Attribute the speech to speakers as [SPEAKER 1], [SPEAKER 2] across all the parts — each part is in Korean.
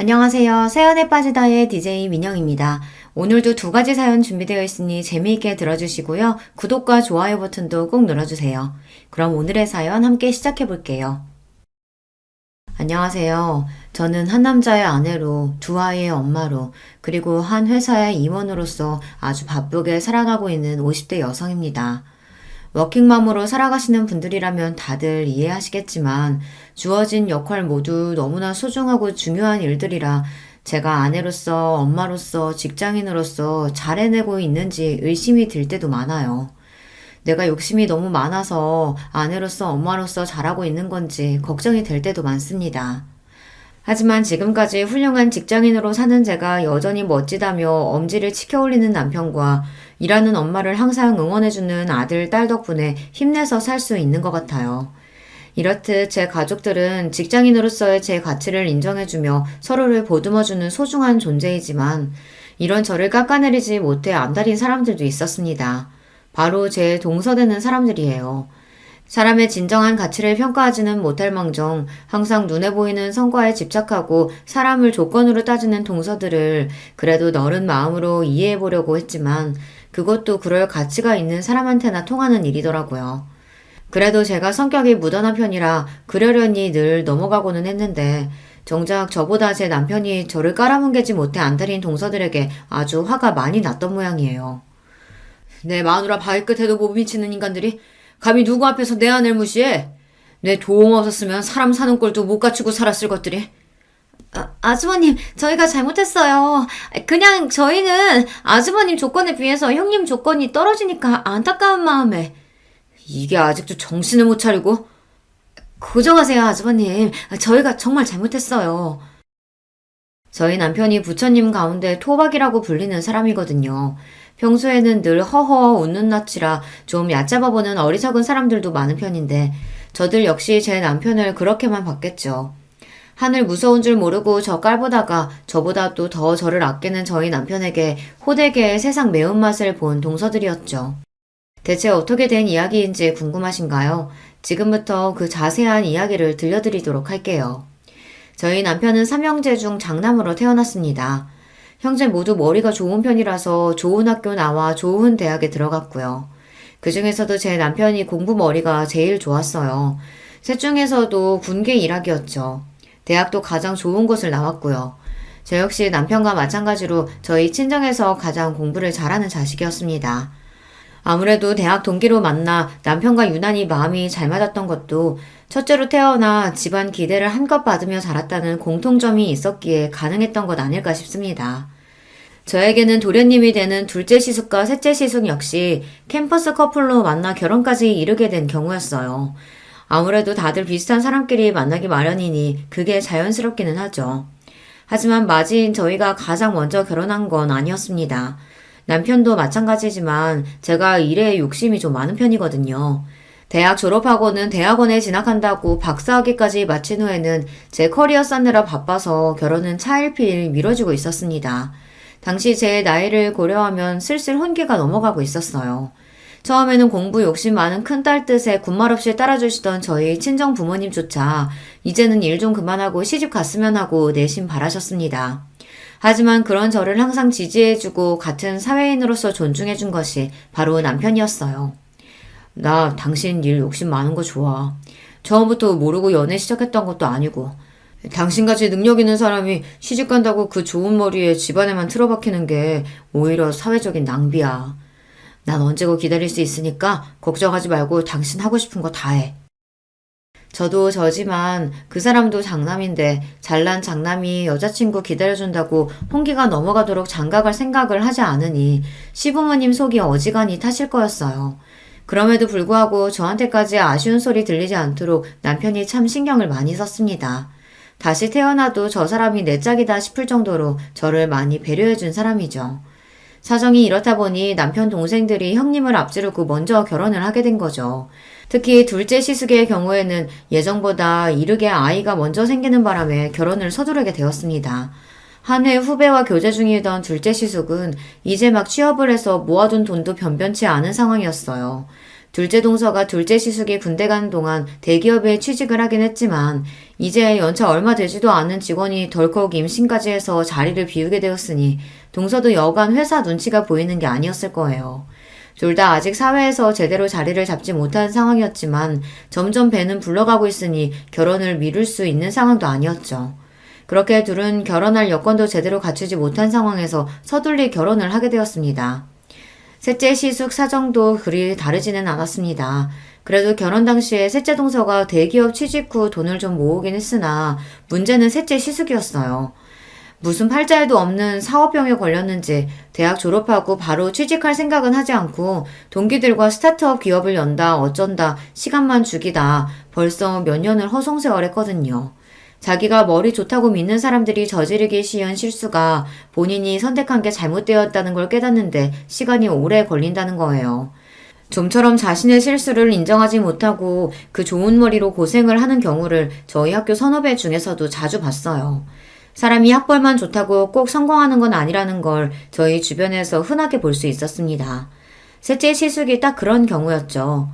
[SPEAKER 1] 안녕하세요. 사연에 빠지다의 DJ 민영입니다. 오늘도 두 가지 사연 준비되어 있으니 재미있게 들어주시고요. 구독과 좋아요 버튼도 꼭 눌러주세요. 그럼 오늘의 사연 함께 시작해 볼게요. 안녕하세요. 저는 한 남자의 아내로, 두 아이의 엄마로, 그리고 한 회사의 임원으로서 아주 바쁘게 살아가고 있는 50대 여성입니다. 워킹맘으로 살아가시는 분들이라면 다들 이해하시겠지만 주어진 역할 모두 너무나 소중하고 중요한 일들이라 제가 아내로서, 엄마로서, 직장인으로서 잘 해내고 있는지 의심이 들 때도 많아요. 내가 욕심이 너무 많아서 아내로서, 엄마로서 잘하고 있는 건지 걱정이 될 때도 많습니다. 하지만 지금까지 훌륭한 직장인으로 사는 제가 여전히 멋지다며 엄지를 치켜 올리는 남편과 일하는 엄마를 항상 응원해주는 아들, 딸 덕분에 힘내서 살 수 있는 것 같아요. 이렇듯 제 가족들은 직장인으로서의 제 가치를 인정해주며 서로를 보듬어주는 소중한 존재이지만 이런 저를 깎아내리지 못해 안달인 사람들도 있었습니다. 바로 제 동서되는 사람들이에요. 사람의 진정한 가치를 평가하지는 못할 망정 항상 눈에 보이는 성과에 집착하고 사람을 조건으로 따지는 동서들을 그래도 너른 마음으로 이해해 보려고 했지만 그것도 그럴 가치가 있는 사람한테나 통하는 일이더라고요. 그래도 제가 성격이 무던한 편이라 그러려니 늘 넘어가고는 했는데 정작 저보다 제 남편이 저를 깔아뭉개지 못해 안달인 동서들에게 아주 화가 많이 났던 모양이에요. 내 마누라 발끝에도 못 미치는 인간들이 감히 누구 앞에서 내 아내를 무시해? 내 도움 없었으면 사람 사는 꼴도 못 갖추고 살았을 것들이. 아주버님, 저희가 잘못했어요. 그냥 저희는 아주버님 조건에 비해서 형님 조건이 떨어지니까 안타까운 마음에. 이게 아직도 정신을 못 차리고? 고정하세요, 아주버님. 저희가 정말 잘못했어요. 저희 남편이 부처님 가운데 토박이라고 불리는 사람이거든요. 평소에는 늘 허허 웃는 낯이라 좀 얕잡아 보는 어리석은 사람들도 많은 편인데 저들 역시 제 남편을 그렇게만 봤겠죠. 하늘 무서운 줄 모르고 저 깔보다가 저보다 또 더 저를 아끼는 저희 남편에게 호되게 세상 매운맛을 본 동서들이었죠. 대체 어떻게 된 이야기인지 궁금하신가요? 지금부터 그 자세한 이야기를 들려드리도록 할게요. 저희 남편은 삼형제 중 장남으로 태어났습니다. 형제 모두 머리가 좋은 편이라서 좋은 학교 나와 좋은 대학에 들어갔고요. 그 중에서도 제 남편이 공부 머리가 제일 좋았어요. 셋 중에서도 군계 일학이었죠. 대학도 가장 좋은 곳을 나왔고요. 저 역시 남편과 마찬가지로 저희 친정에서 가장 공부를 잘하는 자식이었습니다. 아무래도 대학 동기로 만나 남편과 유난히 마음이 잘 맞았던 것도 첫째로 태어나 집안 기대를 한껏 받으며 자랐다는 공통점이 있었기에 가능했던 것 아닐까 싶습니다. 저에게는 도련님이 되는 둘째 시숙과 셋째 시숙 역시 캠퍼스 커플로 만나 결혼까지 이르게 된 경우였어요. 아무래도 다들 비슷한 사람끼리 만나기 마련이니 그게 자연스럽기는 하죠. 하지만 맞이인 저희가 가장 먼저 결혼한 건 아니었습니다. 남편도 마찬가지지만 제가 일에 욕심이 좀 많은 편이거든요. 대학 졸업하고는 대학원에 진학한다고 박사학위까지 마친 후에는 제 커리어 쌓느라 바빠서 결혼은 차일피일 미뤄지고 있었습니다. 당시 제 나이를 고려하면 슬슬 혼기가 넘어가고 있었어요. 처음에는 공부 욕심 많은 큰딸 뜻에 군말 없이 따라주시던 저희 친정 부모님조차 이제는 일 좀 그만하고 시집 갔으면 하고 내심 바라셨습니다. 하지만 그런 저를 항상 지지해주고 같은 사회인으로서 존중해준 것이 바로 남편이었어요. 나 당신 일 욕심 많은 거 좋아. 처음부터 모르고 연애 시작했던 것도 아니고 당신같이 능력 있는 사람이 시집 간다고 그 좋은 머리에 집안에만 틀어박히는 게 오히려 사회적인 낭비야. 난 언제고 기다릴 수 있으니까 걱정하지 말고 당신 하고 싶은 거 다 해. 저도 저지만 그 사람도 장남인데 잘난 장남이 여자친구 기다려준다고 홍기가 넘어가도록 장가갈 생각을 하지 않으니 시부모님 속이 어지간히 타실 거였어요. 그럼에도 불구하고 저한테까지 아쉬운 소리 들리지 않도록 남편이 참 신경을 많이 썼습니다. 다시 태어나도 저 사람이 내 짝이다 싶을 정도로 저를 많이 배려해준 사람이죠. 사정이 이렇다 보니 남편 동생들이 형님을 앞지르고 먼저 결혼을 하게 된 거죠. 특히 둘째 시숙의 경우에는 예정보다 이르게 아이가 먼저 생기는 바람에 결혼을 서두르게 되었습니다. 한 해 후배와 교제 중이던 둘째 시숙은 이제 막 취업을 해서 모아둔 돈도 변변치 않은 상황이었어요. 둘째 동서가 둘째 시숙이 군대 가는 동안 대기업에 취직을 하긴 했지만 이제 연차 얼마 되지도 않은 직원이 덜컥 임신까지 해서 자리를 비우게 되었으니 동서도 여간 회사 눈치가 보이는 게 아니었을 거예요. 둘 다 아직 사회에서 제대로 자리를 잡지 못한 상황이었지만 점점 배는 불러가고 있으니 결혼을 미룰 수 있는 상황도 아니었죠. 그렇게 둘은 결혼할 여건도 제대로 갖추지 못한 상황에서 서둘리 결혼을 하게 되었습니다. 셋째 시숙 사정도 그리 다르지는 않았습니다. 그래도 결혼 당시에 셋째 동서가 대기업 취직 후 돈을 좀 모으긴 했으나 문제는 셋째 시숙이었어요. 무슨 팔자에도 없는 사업병에 걸렸는지 대학 졸업하고 바로 취직할 생각은 하지 않고 동기들과 스타트업 기업을 연다 어쩐다 시간만 죽이다 벌써 몇 년을 허송세월했거든요. 자기가 머리 좋다고 믿는 사람들이 저지르기 쉬운 실수가 본인이 선택한 게 잘못되었다는 걸 깨닫는데 시간이 오래 걸린다는 거예요. 좀처럼 자신의 실수를 인정하지 못하고 그 좋은 머리로 고생을 하는 경우를 저희 학교 선후배 중에서도 자주 봤어요. 사람이 학벌만 좋다고 꼭 성공하는 건 아니라는 걸 저희 주변에서 흔하게 볼 수 있었습니다. 셋째 시숙이 딱 그런 경우였죠.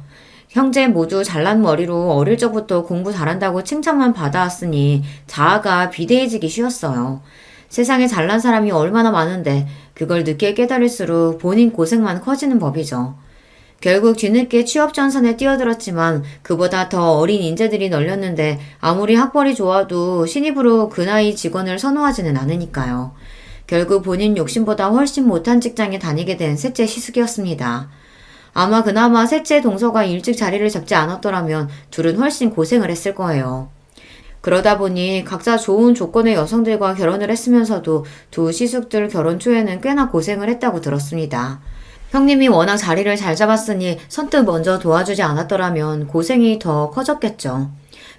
[SPEAKER 1] 형제 모두 잘난 머리로 어릴 적부터 공부 잘한다고 칭찬만 받아왔으니 자아가 비대해지기 쉬웠어요. 세상에 잘난 사람이 얼마나 많은데 그걸 늦게 깨달을수록 본인 고생만 커지는 법이죠. 결국 뒤늦게 취업 전선에 뛰어들었지만 그보다 더 어린 인재들이 널렸는데 아무리 학벌이 좋아도 신입으로 그 나이 직원을 선호하지는 않으니까요. 결국 본인 욕심보다 훨씬 못한 직장에 다니게 된 셋째 시숙이었습니다. 아마 그나마 셋째 동서가 일찍 자리를 잡지 않았더라면 둘은 훨씬 고생을 했을 거예요. 그러다 보니 각자 좋은 조건의 여성들과 결혼을 했으면서도 두 시숙들 결혼 초에는 꽤나 고생을 했다고 들었습니다. 형님이 워낙 자리를 잘 잡았으니 선뜻 먼저 도와주지 않았더라면 고생이 더 커졌겠죠.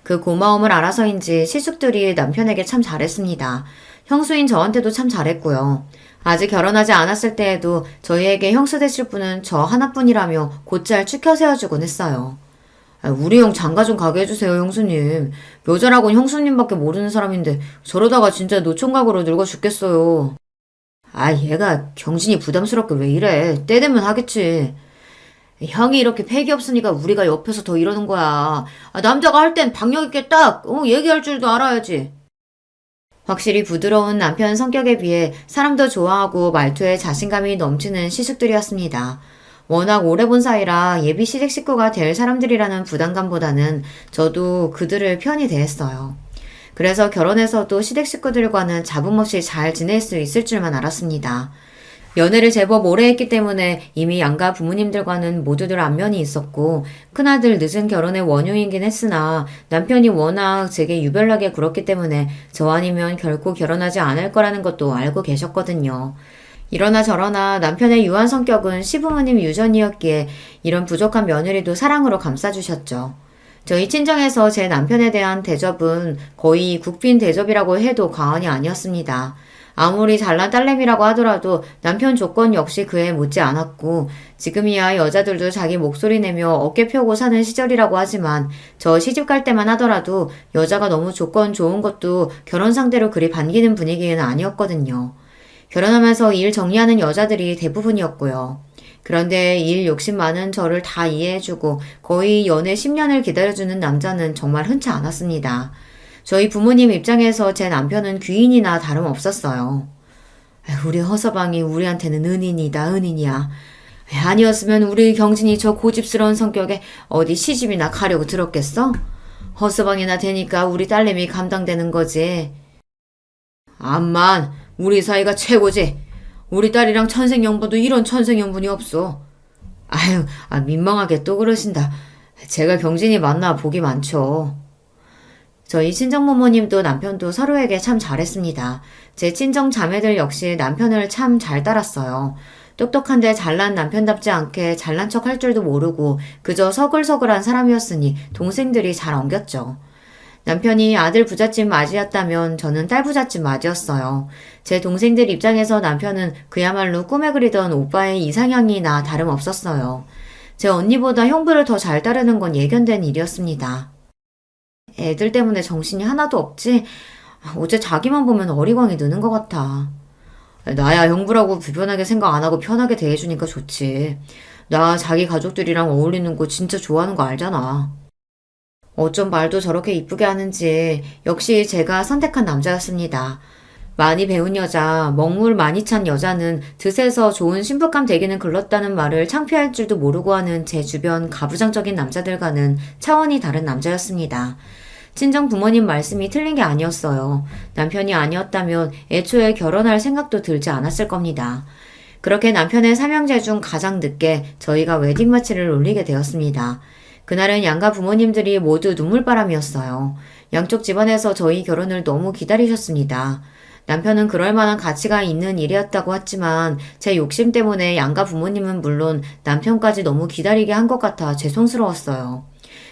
[SPEAKER 1] 그 고마움을 알아서인지 시숙들이 남편에게 참 잘했습니다. 형수인 저한테도 참 잘했고요. 아직 결혼하지 않았을 때에도 저희에게 형수 되실 분은 저 하나뿐이라며 곧잘 추켜 세워주곤 했어요. 우리 형 장가 좀 가게 해주세요, 형수님. 여자라고는 형수님밖에 모르는 사람인데 저러다가 진짜 노총각으로 늙어 죽겠어요. 얘가 경진이 부담스럽게 왜 이래. 때 되면 하겠지. 형이 이렇게 패기 없으니까 우리가 옆에서 더 이러는 거야. 남자가 할 땐 박력 있게 딱 얘기할 줄도 알아야지. 확실히 부드러운 남편 성격에 비해 사람도 좋아하고 말투에 자신감이 넘치는 시숙들이었습니다. 워낙 오래 본 사이라 예비 시댁 식구가 될 사람들이라는 부담감보다는 저도 그들을 편히 대했어요. 그래서 결혼해서도 시댁 식구들과는 잡음 없이 잘 지낼 수 있을 줄만 알았습니다. 연애를 제법 오래 했기 때문에 이미 양가 부모님들과는 모두들 안면이 있었고 큰아들 늦은 결혼의 원흉이긴 했으나 남편이 워낙 제게 유별나게 굴었기 때문에 저 아니면 결코 결혼하지 않을 거라는 것도 알고 계셨거든요. 이러나 저러나 남편의 유한 성격은 시부모님 유전이었기에 이런 부족한 며느리도 사랑으로 감싸주셨죠. 저희 친정에서 제 남편에 대한 대접은 거의 국빈 대접이라고 해도 과언이 아니었습니다. 아무리 잘난 딸내미라고 하더라도 남편 조건 역시 그에 못지 않았고 지금이야 여자들도 자기 목소리 내며 어깨 펴고 사는 시절이라고 하지만 저 시집 갈 때만 하더라도 여자가 너무 조건 좋은 것도 결혼 상대로 그리 반기는 분위기는 아니었거든요. 결혼하면서 일 정리하는 여자들이 대부분이었고요. 그런데 일 욕심 많은 저를 다 이해해주고 거의 연애 10년을 기다려주는 남자는 정말 흔치 않았습니다. 저희 부모님 입장에서 제 남편은 귀인이나 다름없었어요. 우리 허서방이 우리한테는 은인이다 은인이야. 아니었으면 우리 경진이 저 고집스러운 성격에 어디 시집이나 가려고 들었겠어? 허서방이나 되니까 우리 딸내미 감당되는 거지. 암만 우리 사이가 최고지. 우리 딸이랑 천생연분도 이런 천생연분이 없어. 민망하게 또 그러신다. 제가 경진이 만나 복이 많죠. 저희 친정부모님도 남편도 서로에게 참 잘했습니다. 제 친정 자매들 역시 남편을 참 잘 따랐어요. 똑똑한데 잘난 남편답지 않게 잘난 척 할 줄도 모르고 그저 서글서글한 사람이었으니 동생들이 잘 엉겼죠. 남편이 아들 부잣집 맞이였다면 저는 딸 부잣집 맞이였어요. 제 동생들 입장에서 남편은 그야말로 꿈에 그리던 오빠의 이상형이나 다름없었어요. 제 언니보다 형부를 더 잘 따르는 건 예견된 일이었습니다. 애들 때문에 정신이 하나도 없지? 어째 자기만 보면 어리광이 느는 것 같아. 나야 형부라고 불편하게 생각 안 하고 편하게 대해주니까 좋지. 나 자기 가족들이랑 어울리는 거 진짜 좋아하는 거 알잖아. 어쩜 말도 저렇게 이쁘게 하는지 역시 제가 선택한 남자였습니다. 많이 배운 여자, 먹물 많이 찬 여자는 드세서 좋은 신부감 되기는 글렀다는 말을 창피할 줄도 모르고 하는 제 주변 가부장적인 남자들과는 차원이 다른 남자였습니다. 친정 부모님 말씀이 틀린 게 아니었어요. 남편이 아니었다면 애초에 결혼할 생각도 들지 않았을 겁니다. 그렇게 남편의 삼형제 중 가장 늦게 저희가 웨딩마치를 올리게 되었습니다. 그날은 양가 부모님들이 모두 눈물바람이었어요. 양쪽 집안에서 저희 결혼을 너무 기다리셨습니다. 남편은 그럴 만한 가치가 있는 일이었다고 했지만 제 욕심 때문에 양가 부모님은 물론 남편까지 너무 기다리게 한 것 같아 죄송스러웠어요.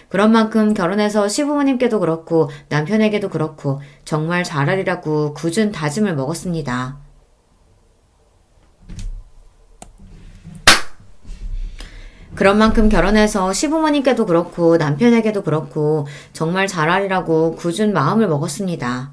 [SPEAKER 1] 그런 만큼 결혼해서 시부모님께도 그렇고 남편에게도 그렇고 정말 잘하리라고 굳은 다짐을 먹었습니다. 그런 만큼 결혼해서 시부모님께도 그렇고 남편에게도 그렇고 정말 잘하리라고 굳은 마음을 먹었습니다.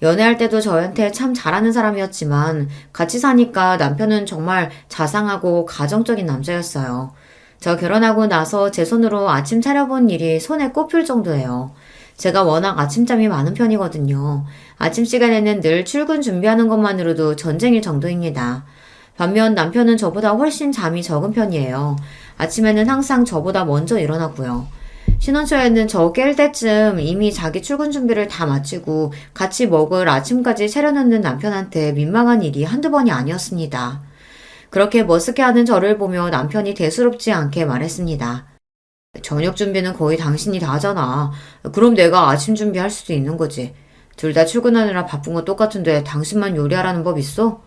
[SPEAKER 1] 연애할 때도 저한테 참 잘하는 사람이었지만 같이 사니까 남편은 정말 자상하고 가정적인 남자였어요. 저 결혼하고 나서 제 손으로 아침 차려본 일이 손에 꼽힐 정도예요. 제가 워낙 아침잠이 많은 편이거든요. 아침 시간에는 늘 출근 준비하는 것만으로도 전쟁일 정도입니다. 반면 남편은 저보다 훨씬 잠이 적은 편이에요. 아침에는 항상 저보다 먼저 일어나고요. 신혼초에는 저 깰 때쯤 이미 자기 출근 준비를 다 마치고 같이 먹을 아침까지 차려놓는 남편한테 민망한 일이 한두 번이 아니었습니다. 그렇게 머쓱해하는 저를 보며 남편이 대수롭지 않게 말했습니다. 저녁 준비는 거의 당신이 다 하잖아. 그럼 내가 아침 준비할 수도 있는 거지. 둘 다 출근하느라 바쁜 거 똑같은데 당신만 요리하라는 법 있어?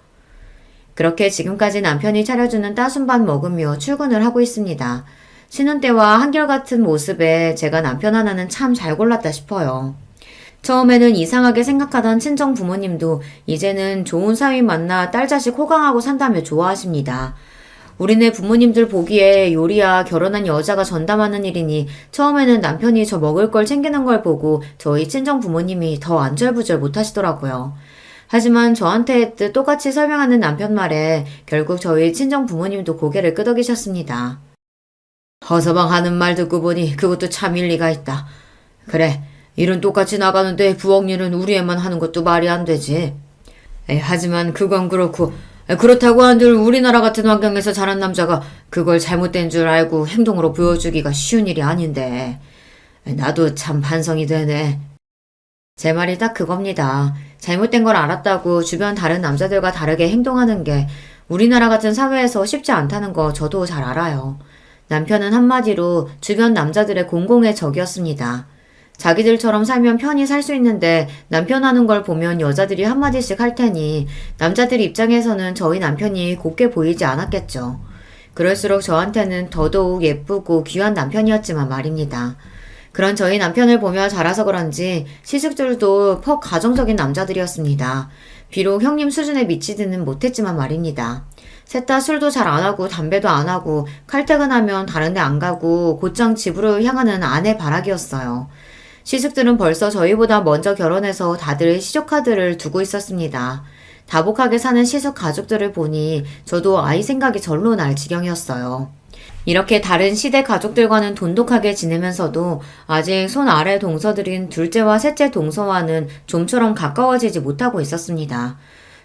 [SPEAKER 1] 그렇게 지금까지 남편이 차려주는 따순밥 먹으며 출근을 하고 있습니다. 신혼 때와 한결같은 모습에 제가 남편 하나는 참 잘 골랐다 싶어요. 처음에는 이상하게 생각하던 친정 부모님도 이제는 좋은 사위 만나 딸 자식 호강하고 산다며 좋아하십니다. 우리네 부모님들 보기에 요리야 결혼한 여자가 전담하는 일이니 처음에는 남편이 저 먹을 걸 챙기는 걸 보고 저희 친정 부모님이 더 안절부절 못하시더라고요. 하지만 저한테 똑같이 설명하는 남편 말에 결국 저희 친정 부모님도 고개를 끄덕이셨습니다. 허서방 하는 말 듣고 보니 그것도 참 일리가 있다. 그래, 일은 똑같이 나가는데 부엌 일은 우리 애만 하는 것도 말이 안 되지. 하지만 그건 그렇고 그렇다고 한들 우리나라 같은 환경에서 자란 남자가 그걸 잘못된 줄 알고 행동으로 보여주기가 쉬운 일이 아닌데. 나도 참 반성이 되네. 제 말이 딱 그겁니다. 잘못된 걸 알았다고 주변 다른 남자들과 다르게 행동하는 게 우리나라 같은 사회에서 쉽지 않다는 거 저도 잘 알아요. 남편은 한마디로 주변 남자들의 공공의 적이었습니다. 자기들처럼 살면 편히 살 수 있는데 남편 하는 걸 보면 여자들이 한마디씩 할 테니 남자들 입장에서는 저희 남편이 곱게 보이지 않았겠죠. 그럴수록 저한테는 더더욱 예쁘고 귀한 남편이었지만 말입니다. 그런 저희 남편을 보며 자라서 그런지 시숙들도 퍽 가정적인 남자들이었습니다. 비록 형님 수준에 미치지는 못했지만 말입니다. 셋 다 술도 잘 안 하고 담배도 안 하고 칼퇴근하면 다른 데 안 가고 곧장 집으로 향하는 아내 바라기였어요. 시숙들은 벌써 저희보다 먼저 결혼해서 다들 시조카드를 두고 있었습니다. 다복하게 사는 시숙 가족들을 보니 저도 아이 생각이 절로 날 지경이었어요. 이렇게 다른 시대 가족들과는 돈독하게 지내면서도 아직 손 아래 동서들인 둘째와 셋째 동서와는 좀처럼 가까워지지 못하고 있었습니다.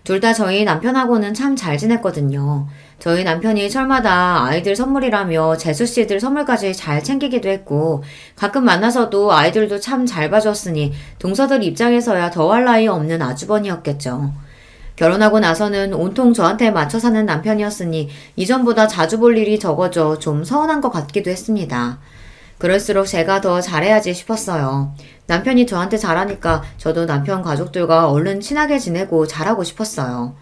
[SPEAKER 1] 둘 다 저희 남편하고는 참 잘 지냈거든요. 저희 남편이 철마다 아이들 선물이라며 재수씨들 선물까지 잘 챙기기도 했고 가끔 만나서도 아이들도 참 잘 봐줬으니 동서들 입장에서야 더할 나위 없는 아주버니였겠죠. 결혼하고 나서는 온통 저한테 맞춰 사는 남편이었으니 이전보다 자주 볼 일이 적어져 좀 서운한 것 같기도 했습니다. 그럴수록 제가 더 잘해야지 싶었어요. 남편이 저한테 잘하니까 저도 남편 가족들과 얼른 친하게 지내고 잘하고 싶었어요.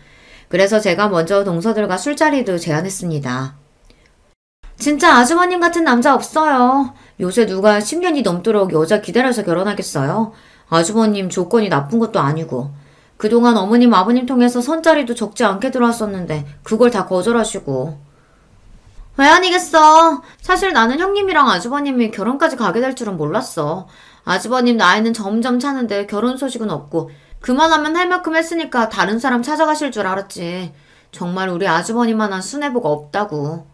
[SPEAKER 1] 그래서 제가 먼저 동서들과 술자리도 제안했습니다. 진짜 아주버님 같은 남자 없어요. 요새 누가 10년이 넘도록 여자 기다려서 결혼하겠어요? 아주버님 조건이 나쁜 것도 아니고. 그동안 어머님 아버님 통해서 선자리도 적지 않게 들어왔었는데 그걸 다 거절하시고. 왜 아니겠어. 사실 나는 형님이랑 아주버님이 결혼까지 가게 될 줄은 몰랐어. 아주버님 나이는 점점 차는데 결혼 소식은 없고 그만하면 할 만큼 했으니까 다른 사람 찾아가실 줄 알았지. 정말 우리 아주버님만한 순애보가 없다고.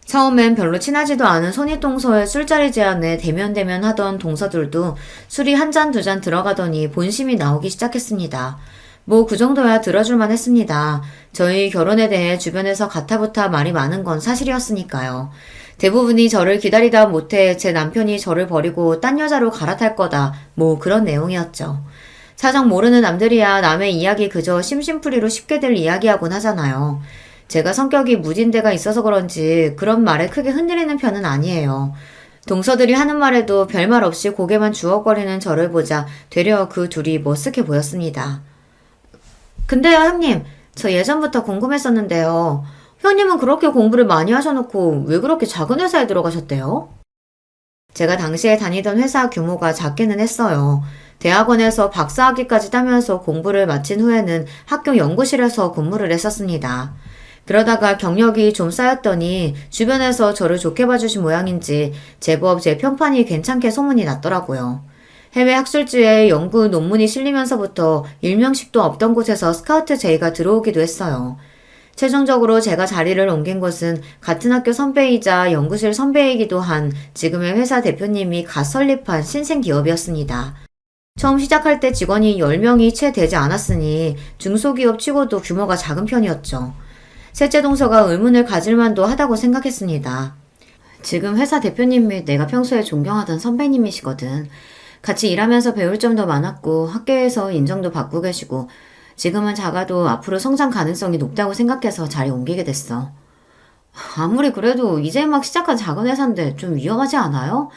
[SPEAKER 1] 처음엔 별로 친하지도 않은 손윗동서의 술자리 제안에 대면대면 하던 동서들도 술이 한 잔 두 잔 들어가더니 본심이 나오기 시작했습니다. 뭐 그 정도야 들어줄만 했습니다. 저희 결혼에 대해 주변에서 가타부타 말이 많은 건 사실이었으니까요. 대부분이 저를 기다리다 못해 제 남편이 저를 버리고 딴 여자로 갈아탈 거다. 뭐 그런 내용이었죠. 사정 모르는 남들이야 남의 이야기 그저 심심풀이로 쉽게들 이야기하곤 하잖아요. 제가 성격이 무딘 데가 있어서 그런지 그런 말에 크게 흔들리는 편은 아니에요. 동서들이 하는 말에도 별말 없이 고개만 주걱거리는 저를 보자 되려 그 둘이 머쓱해 보였습니다. 근데요, 형님. 저 예전부터 궁금했었는데요. 형님은 그렇게 공부를 많이 하셔놓고 왜 그렇게 작은 회사에 들어가셨대요? 제가 당시에 다니던 회사 규모가 작기는 했어요. 대학원에서 박사학위까지 따면서 공부를 마친 후에는 학교 연구실에서 근무를 했었습니다. 그러다가 경력이 좀 쌓였더니 주변에서 저를 좋게 봐주신 모양인지 제법 제 평판이 괜찮게 소문이 났더라고요. 해외 학술지에 연구 논문이 실리면서부터 일명식도 없던 곳에서 스카우트 제의가 들어오기도 했어요. 최종적으로 제가 자리를 옮긴 곳은 같은 학교 선배이자 연구실 선배이기도 한 지금의 회사 대표님이 갓 설립한 신생 기업이었습니다. 처음 시작할 때 직원이 10명이 채 되지 않았으니 중소기업 치고도 규모가 작은 편이었죠. 셋째 동서가 의문을 가질 만도 하다고 생각했습니다. 지금 회사 대표님이 내가 평소에 존경하던 선배님이시거든. 같이 일하면서 배울 점도 많았고 학교에서 인정도 받고 계시고 지금은 작아도 앞으로 성장 가능성이 높다고 생각해서 자리 옮기게 됐어. 아무리 그래도 이제 막 시작한 작은 회사인데 좀 위험하지 않아요?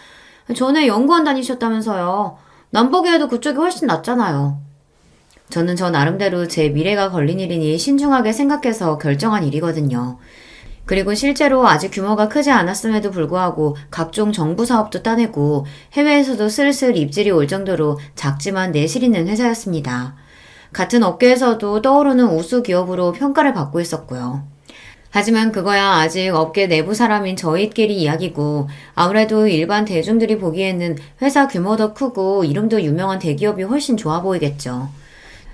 [SPEAKER 1] 전에 연구원 다니셨다면서요. 남 보기에도 그쪽이 훨씬 낫잖아요. 저는 저 나름대로 제 미래가 걸린 일이니 신중하게 생각해서 결정한 일이거든요. 그리고 실제로 아직 규모가 크지 않았음에도 불구하고 각종 정부 사업도 따내고 해외에서도 슬슬 입질이 올 정도로 작지만 내실 있는 회사였습니다. 같은 업계에서도 떠오르는 우수 기업으로 평가를 받고 있었고요. 하지만 그거야 아직 업계 내부 사람인 저희끼리 이야기고 아무래도 일반 대중들이 보기에는 회사 규모도 크고 이름도 유명한 대기업이 훨씬 좋아 보이겠죠.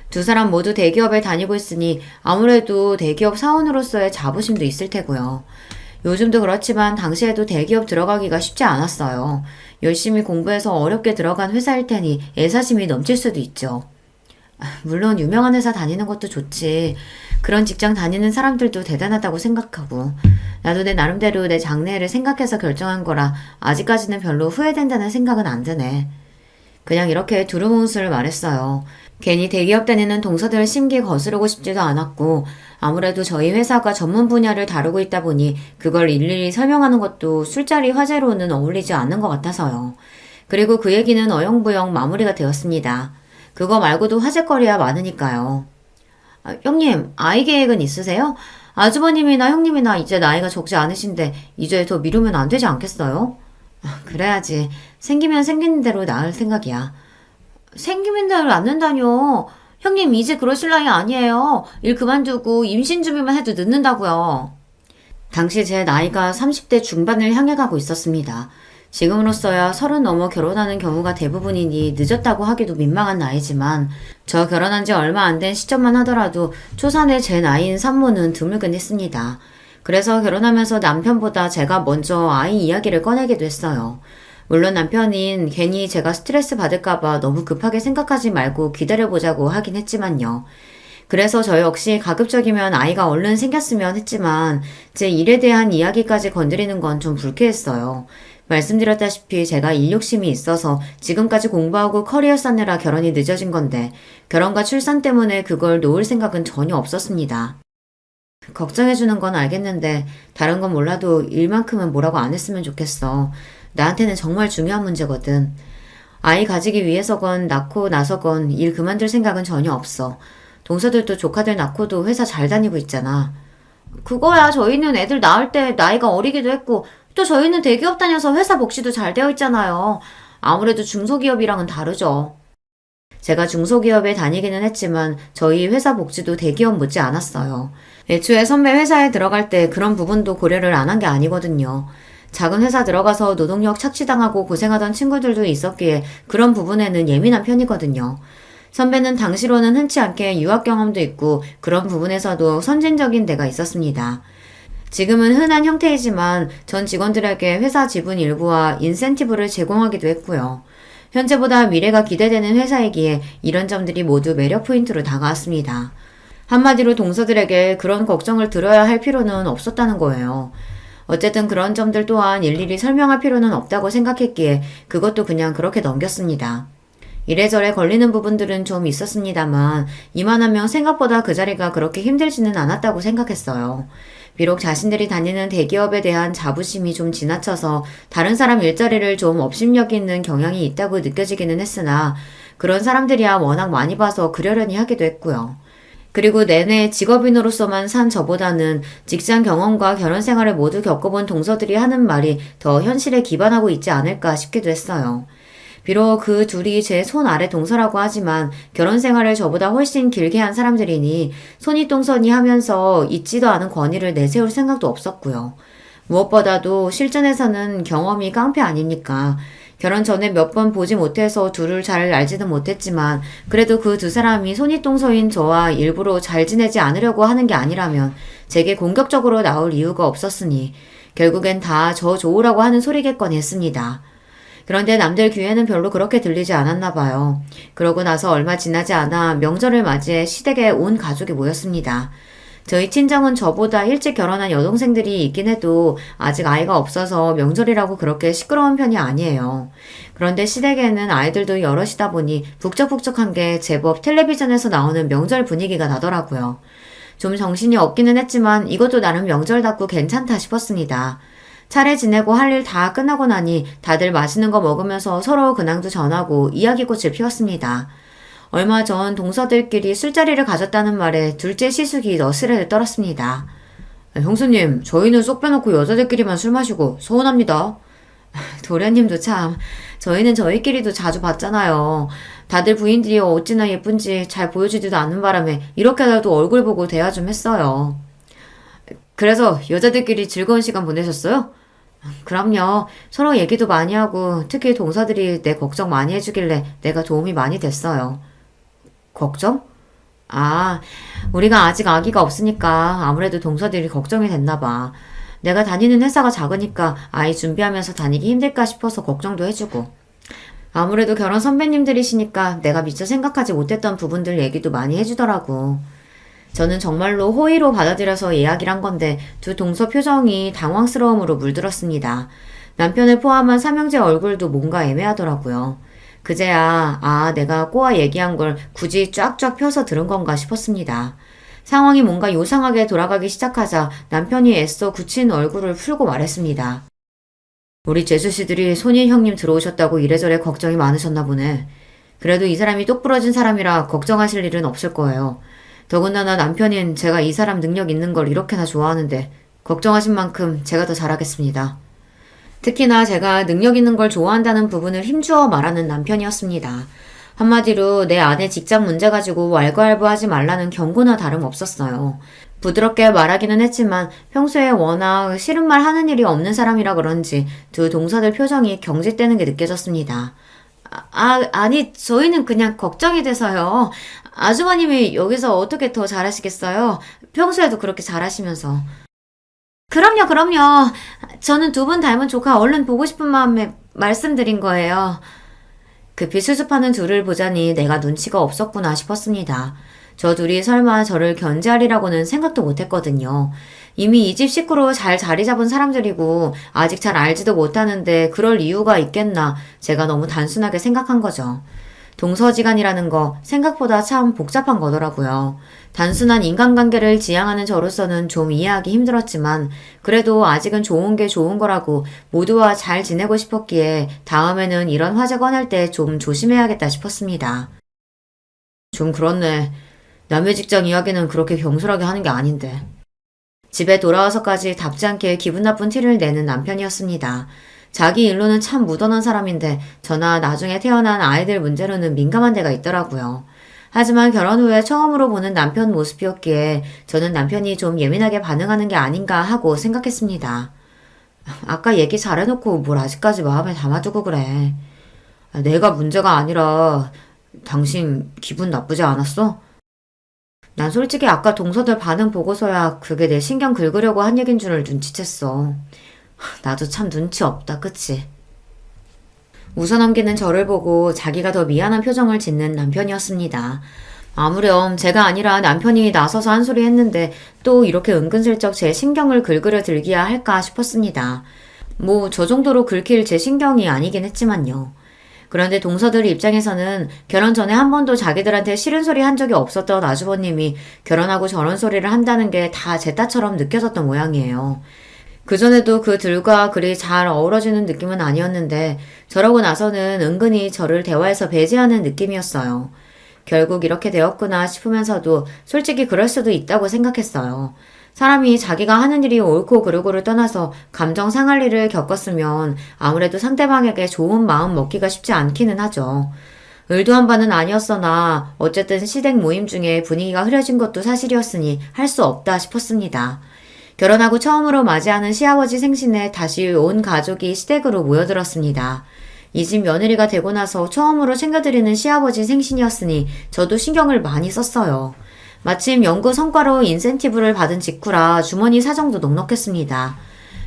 [SPEAKER 1] 두 사람 모두 대기업에 다니고 있으니 아무래도 대기업 사원으로서의 자부심도 있을 테고요. 요즘도 그렇지만 당시에도 대기업 들어가기가 쉽지 않았어요. 열심히 공부해서 어렵게 들어간 회사일 테니 애사심이 넘칠 수도 있죠. 물론 유명한 회사 다니는 것도 좋지. 그런 직장 다니는 사람들도 대단하다고 생각하고 나도 내 나름대로 내 장래를 생각해서 결정한 거라 아직까지는 별로 후회된다는 생각은 안 드네. 그냥 이렇게 두루뭉술 말했어요. 괜히 대기업 다니는 동서들 심기 거스르고 싶지도 않았고 아무래도 저희 회사가 전문 분야를 다루고 있다 보니 그걸 일일이 설명하는 것도 술자리 화제로는 어울리지 않는 것 같아서요. 그리고 그 얘기는 어영부영 마무리가 되었습니다. 그거 말고도 화제거리야 많으니까요. 형님, 아이 계획은 있으세요? 아주버님이나 형님이나 이제 나이가 적지 않으신데 이제 더 미루면 안 되지 않겠어요? 그래야지. 생기면 생기는 대로 낳을 생각이야. 생기면 대로 낳는다뇨. 형님 이제 그러실 나이 아니에요. 일 그만두고 임신 준비만 해도 늦는다고요. 당시 제 나이가 30대 중반을 향해 가고 있었습니다. 지금으로서야 30 넘어 결혼하는 경우가 대부분이니 늦었다고 하기도 민망한 나이지만 저 결혼한 지 얼마 안 된 시점만 하더라도 초산의 제 나이인 산모는 드물긴 했습니다. 그래서 결혼하면서 남편보다 제가 먼저 아이 이야기를 꺼내기도 했어요. 물론 남편인 괜히 제가 스트레스 받을까봐 너무 급하게 생각하지 말고 기다려보자고 하긴 했지만요. 그래서 저 역시 가급적이면 아이가 얼른 생겼으면 했지만 제 일에 대한 이야기까지 건드리는 건 좀 불쾌했어요. 말씀드렸다시피 제가 일욕심이 있어서 지금까지 공부하고 커리어 쌓느라 결혼이 늦어진 건데 결혼과 출산 때문에 그걸 놓을 생각은 전혀 없었습니다. 걱정해주는 건 알겠는데 다른 건 몰라도 일만큼은 뭐라고 안 했으면 좋겠어. 나한테는 정말 중요한 문제거든. 아이 가지기 위해서건 낳고 나서건 일 그만둘 생각은 전혀 없어. 동서들도 조카들 낳고도 회사 잘 다니고 있잖아. 그거야 저희는 애들 낳을 때 나이가 어리기도 했고 또 저희는 대기업 다녀서 회사 복지도 잘 되어 있잖아요. 아무래도 중소기업이랑은 다르죠. 제가 중소기업에 다니기는 했지만 저희 회사 복지도 대기업 못지 않았어요. 애초에 선배 회사에 들어갈 때 그런 부분도 고려를 안 한 게 아니거든요. 작은 회사 들어가서 노동력 착취당하고 고생하던 친구들도 있었기에 그런 부분에는 예민한 편이거든요. 선배는 당시로는 흔치 않게 유학 경험도 있고 그런 부분에서도 선진적인 데가 있었습니다. 지금은 흔한 형태이지만 전 직원들에게 회사 지분 일부와 인센티브를 제공하기도 했고요. 현재보다 미래가 기대되는 회사이기에 이런 점들이 모두 매력 포인트로 다가왔습니다. 한마디로 동서들에게 그런 걱정을 들어야 할 필요는 없었다는 거예요. 어쨌든 그런 점들 또한 일일이 설명할 필요는 없다고 생각했기에 그것도 그냥 그렇게 넘겼습니다. 이래저래 걸리는 부분들은 좀 있었습니다만 이만하면 생각보다 그 자리가 그렇게 힘들지는 않았다고 생각했어요. 비록 자신들이 다니는 대기업에 대한 자부심이 좀 지나쳐서 다른 사람 일자리를 좀 업심여기 있는 경향이 있다고 느껴지기는 했으나 그런 사람들이야 워낙 많이 봐서 그러려니 하기도 했고요. 그리고 내내 직업인으로서만 산 저보다는 직장 경험과 결혼 생활을 모두 겪어본 동서들이 하는 말이 더 현실에 기반하고 있지 않을까 싶기도 했어요. 비록 그 둘이 제 손 아래 동서라고 하지만 결혼 생활을 저보다 훨씬 길게 한 사람들이니 손이 하면서 있지도 않은 권위를 내세울 생각도 없었고요. 무엇보다도 실전에서는 경험이 깡패 아닙니까? 결혼 전에 몇 번 보지 못해서 둘을 잘 알지는 못했지만 그래도 그 두 사람이 손이동서인 저와 일부러 잘 지내지 않으려고 하는 게 아니라면 제게 공격적으로 나올 이유가 없었으니 결국엔 다 저 좋으라고 하는 소리겠거니 했습니다. 그런데 남들 귀에는 별로 그렇게 들리지 않았나 봐요. 그러고 나서 얼마 지나지 않아 명절을 맞이해 시댁에 온 가족이 모였습니다. 저희 친정은 저보다 일찍 결혼한 여동생들이 있긴 해도 아직 아이가 없어서 명절이라고 그렇게 시끄러운 편이 아니에요. 그런데 시댁에는 아이들도 여럿이다 보니 북적북적한 게 제법 텔레비전에서 나오는 명절 분위기가 나더라고요. 좀 정신이 없기는 했지만 이것도 나름 명절답고 괜찮다 싶었습니다. 차례 지내고 할 일 다 끝나고 나니 다들 맛있는 거 먹으면서 서로 근황도 전하고 이야기꽃을 피웠습니다. 얼마 전 동서들끼리 술자리를 가졌다는 말에 둘째 시숙이 너스레를 떨었습니다. 형수님, 저희는 쏙 빼놓고 여자들끼리만 술 마시고 서운합니다. 도련님도 참, 저희는 저희끼리도 자주 봤잖아요. 다들 부인들이 어찌나 예쁜지 잘 보여주지도 않는 바람에 이렇게라도 얼굴 보고 대화 좀 했어요. 그래서 여자들끼리 즐거운 시간 보내셨어요? 그럼요. 서로 얘기도 많이 하고 특히 동서들이 내 걱정 많이 해주길래 내가 도움이 많이 됐어요. 걱정? 아, 우리가 아직 아기가 없으니까 아무래도 동서들이 걱정이 됐나 봐. 내가 다니는 회사가 작으니까 아이 준비하면서 다니기 힘들까 싶어서 걱정도 해주고. 아무래도 결혼 선배님들이시니까 내가 미처 생각하지 못했던 부분들 얘기도 많이 해주더라고. 저는 정말로 호의로 받아들여서 이야기를 한 건데 두 동서 표정이 당황스러움으로 물들었습니다. 남편을 포함한 삼형제 얼굴도 뭔가 애매하더라고요. 그제야 내가 꼬아 얘기한 걸 굳이 쫙쫙 펴서 들은 건가 싶었습니다. 상황이 뭔가 요상하게 돌아가기 시작하자 남편이 애써 굳힌 얼굴을 풀고 말했습니다. 우리 재수씨들이 손희 형님 들어오셨다고 이래저래 걱정이 많으셨나 보네. 그래도 이 사람이 똑부러진 사람이라 걱정하실 일은 없을 거예요. 더군다나 남편인 제가 이 사람 능력 있는 걸 이렇게나 좋아하는데 걱정하신 만큼 제가 더 잘하겠습니다. 특히나 제가 능력 있는 걸 좋아한다는 부분을 힘주어 말하는 남편이었습니다. 한마디로 내 아내 직장 문제 가지고 왈가왈부하지 말라는 경고나 다름없었어요. 부드럽게 말하기는 했지만 평소에 워낙 싫은 말 하는 일이 없는 사람이라 그런지 두 동서들 표정이 경직되는 게 느껴졌습니다. 아니, 저희는 그냥 걱정이 돼서요. 아주버님이 여기서 어떻게 더 잘하시겠어요? 평소에도 그렇게 잘하시면서. 그럼요. 저는 두 분 닮은 조카 얼른 보고 싶은 마음에 말씀드린 거예요. 급히 수습하는 둘을 보자니 내가 눈치가 없었구나 싶었습니다. 저 둘이 설마 저를 견제하리라고는 생각도 못했거든요. 이미 이 집 식구로 잘 자리 잡은 사람들이고 아직 잘 알지도 못하는데 그럴 이유가 있겠나 제가 너무 단순하게 생각한 거죠. 동서지간이라는 거 생각보다 참 복잡한 거더라고요. 단순한 인간관계를 지향하는 저로서는 좀 이해하기 힘들었지만 그래도 아직은 좋은 게 좋은 거라고 모두와 잘 지내고 싶었기에 다음에는 이런 화제 꺼낼 때 좀 조심해야겠다 싶었습니다. 좀 그렇네. 남의 직장 이야기는 그렇게 경솔하게 하는 게 아닌데. 집에 돌아와서까지 답지 않게 기분 나쁜 티를 내는 남편이었습니다. 자기 일로는 참 무던한 사람인데 저나 나중에 태어난 아이들 문제로는 민감한 데가 있더라고요. 하지만 결혼 후에 처음으로 보는 남편 모습이었기에 저는 남편이 좀 예민하게 반응하는 게 아닌가 하고 생각했습니다. 아까 얘기 잘해놓고 뭘 아직까지 마음에 담아두고 그래. 내가 문제가 아니라 당신 기분 나쁘지 않았어? 난 솔직히 아까 동서들 반응 보고서야 그게 내 신경 긁으려고 한 얘긴 줄을 눈치챘어. 나도 참 눈치 없다, 그치? 웃어넘기는 저를 보고 자기가 더 미안한 표정을 짓는 남편이었습니다. 아무렴 제가 아니라 남편이 나서서 한 소리 했는데 또 이렇게 은근슬쩍 제 신경을 긁으려 들기야 할까 싶었습니다. 뭐 저 정도로 긁힐 제 신경이 아니긴 했지만요. 그런데 동서들 입장에서는 결혼 전에 한 번도 자기들한테 싫은 소리 한 적이 없었던 아주버님이 결혼하고 저런 소리를 한다는 게 다 제 딸처럼 느껴졌던 모양이에요. 그전에도 그들과 그리 잘 어우러지는 느낌은 아니었는데 저러고 나서는 은근히 저를 대화에서 배제하는 느낌이었어요. 결국 이렇게 되었구나 싶으면서도 솔직히 그럴 수도 있다고 생각했어요. 사람이 자기가 하는 일이 옳고 그르고를 떠나서 감정 상할 일을 겪었으면 아무래도 상대방에게 좋은 마음 먹기가 쉽지 않기는 하죠. 의도한 바는 아니었으나 어쨌든 시댁 모임 중에 분위기가 흐려진 것도 사실이었으니 할 수 없다 싶었습니다. 결혼하고 처음으로 맞이하는 시아버지 생신에 다시 온 가족이 시댁으로 모여들었습니다. 이 집 며느리가 되고 나서 처음으로 챙겨드리는 시아버지 생신이었으니 저도 신경을 많이 썼어요. 마침 연구 성과로 인센티브를 받은 직후라 주머니 사정도 넉넉했습니다.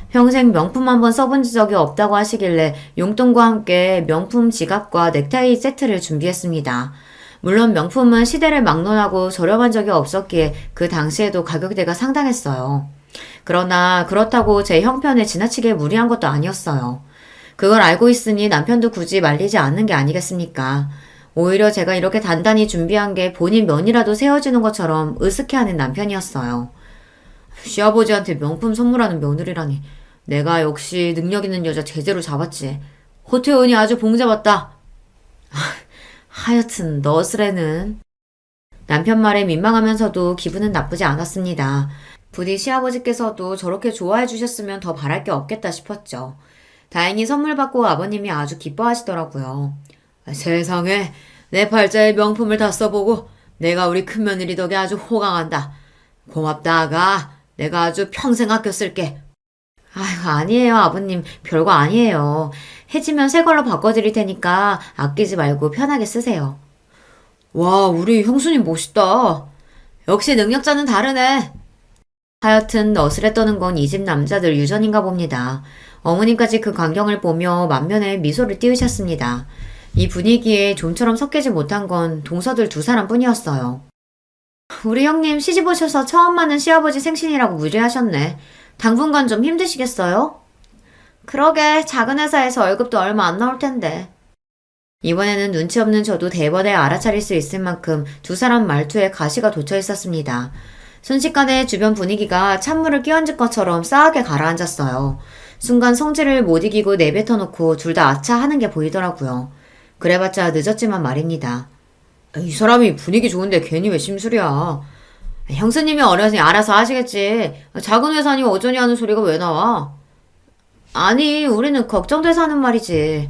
[SPEAKER 1] 평생 명품 한번 써본 적이 없다고 하시길래 용돈과 함께 명품 지갑과 넥타이 세트를 준비했습니다. 물론 명품은 시대를 막론하고 저렴한 적이 없었기에 그 당시에도 가격대가 상당했어요. 그러나 그렇다고 제 형편에 지나치게 무리한 것도 아니었어요. 그걸 알고 있으니 남편도 굳이 말리지 않는 게 아니겠습니까? 오히려 제가 이렇게 단단히 준비한 게 본인 면이라도 세워주는 것처럼 으스케하는 남편이었어요. 시아버지한테 명품 선물하는 며느리라니. 내가 역시 능력 있는 여자 제대로 잡았지. 호태훈이 아주 봉잡았다. 하여튼 너스레는. 남편 말에 민망하면서도 기분은 나쁘지 않았습니다. 부디 시아버지께서도 저렇게 좋아해 주셨으면 더 바랄 게 없겠다 싶었죠. 다행히 선물 받고 아버님이 아주 기뻐하시더라고요. 세상에 내 팔자에 명품을 다 써보고 내가 우리 큰며느리 덕에 아주 호강한다. 고맙다 아가. 내가 아주 평생 아껴 쓸게. 아휴 아니에요 아버님 별거 아니에요. 해지면 새 걸로 바꿔드릴 테니까 아끼지 말고 편하게 쓰세요. 와 우리 형수님 멋있다. 역시 능력자는 다르네. 하여튼 너스레 떠는 건 이 집 남자들 유전인가 봅니다. 어머님까지 그 광경을 보며 만면에 미소를 띄우셨습니다. 이 분위기에 좀처럼 섞이지 못한 건 동서들 두 사람뿐이었어요. 우리 형님 시집 오셔서 처음 맞는 시아버지 생신이라고 무리하셨네. 당분간 좀 힘드시겠어요? 그러게 작은 회사에서 월급도 얼마 안 나올 텐데. 이번에는 눈치 없는 저도 대번에 알아차릴 수 있을 만큼 두 사람 말투에 가시가 돋쳐 있었습니다. 순식간에 주변 분위기가 찬물을 끼얹은 것처럼 싸하게 가라앉았어요. 순간 성질을 못 이기고 내뱉어놓고 둘 다 아차 하는 게 보이더라고요. 그래봤자 늦었지만 말입니다. 이 사람이 분위기 좋은데 괜히 왜 심술이야. 형수님이 어려서니 알아서 하시겠지. 작은 회사니 어쩌니 하는 소리가 왜 나와? 아니 우리는 걱정돼서 하는 말이지.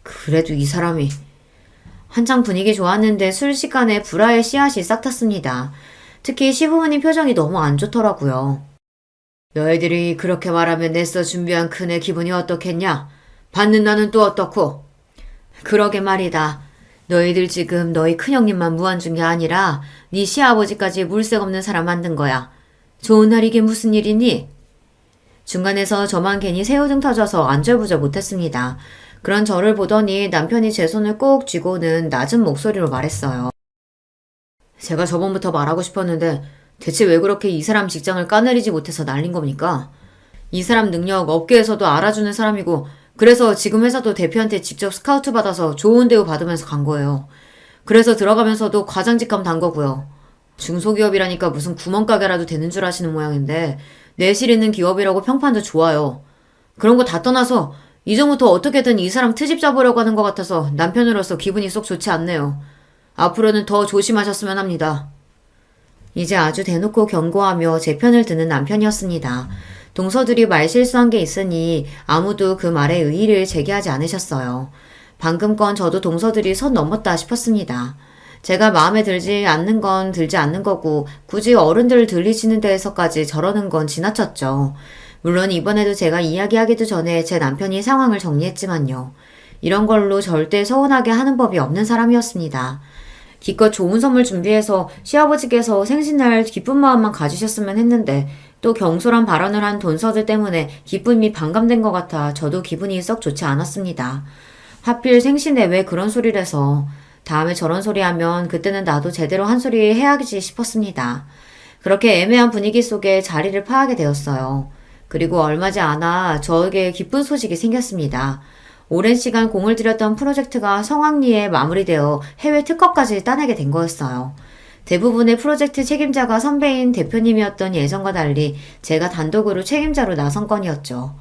[SPEAKER 1] 그래도 이 사람이. 한창 분위기 좋았는데 순식간에 불화의 씨앗이 싹 탔습니다. 특히 시부모님 표정이 너무 안 좋더라고요. 너희들이 그렇게 말하면 내서 준비한 큰애 기분이 어떻겠냐? 받는 나는 또 어떻고? 그러게 말이다. 너희들 지금 너희 큰형님만 무한준 게 아니라 네 시아버지까지 물색 없는 사람 만든 거야. 좋은 날 이게 무슨 일이니? 중간에서 저만 괜히 새우등 터져서 안절부절 못했습니다. 그런 저를 보더니 남편이 제 손을 꼭 쥐고는 낮은 목소리로 말했어요. 제가 저번부터 말하고 싶었는데 대체 왜 그렇게 이 사람 직장을 까내리지 못해서 날린 겁니까? 이 사람 능력 업계에서도 알아주는 사람이고 그래서 지금 회사도 대표한테 직접 스카우트 받아서 좋은 대우 받으면서 간 거예요. 그래서 들어가면서도 과장직감 단 거고요. 중소기업이라니까 무슨 구멍가게라도 되는 줄 아시는 모양인데 내실 있는 기업이라고 평판도 좋아요. 그런 거 다 떠나서 이전부터 어떻게든 이 사람 트집 잡으려고 하는 것 같아서 남편으로서 기분이 쏙 좋지 않네요. 앞으로는 더 조심하셨으면 합니다. 이제 아주 대놓고 경고하며 제 편을 드는 남편이었습니다. 동서들이 말실수한 게 있으니 아무도 그 말에 의의를 제기하지 않으셨어요. 방금 건 저도 동서들이 선 넘었다 싶었습니다. 제가 마음에 들지 않는 건 들지 않는 거고 굳이 어른들 들리시는 데에서까지 저러는 건 지나쳤죠. 물론 이번에도 제가 이야기하기도 전에 제 남편이 상황을 정리했지만요. 이런 걸로 절대 서운하게 하는 법이 없는 사람이었습니다. 기껏 좋은 선물 준비해서 시아버지께서 생신날 기쁜 마음만 가지셨으면 했는데 또 경솔한 발언을 한 돈서들 때문에 기쁨이 반감된 것 같아 저도 기분이 썩 좋지 않았습니다. 하필 생신에 왜 그런 소리를 해서 다음에 저런 소리 하면 그때는 나도 제대로 한 소리 해야지 싶었습니다. 그렇게 애매한 분위기 속에 자리를 파하게 되었어요. 그리고 얼마지 않아 저에게 기쁜 소식이 생겼습니다. 오랜 시간 공을 들였던 프로젝트가 성황리에 마무리되어 해외 특허까지 따내게 된 거였어요. 대부분의 프로젝트 책임자가 선배인 대표님이었던 예전과 달리 제가 단독으로 책임자로 나선 건이었죠.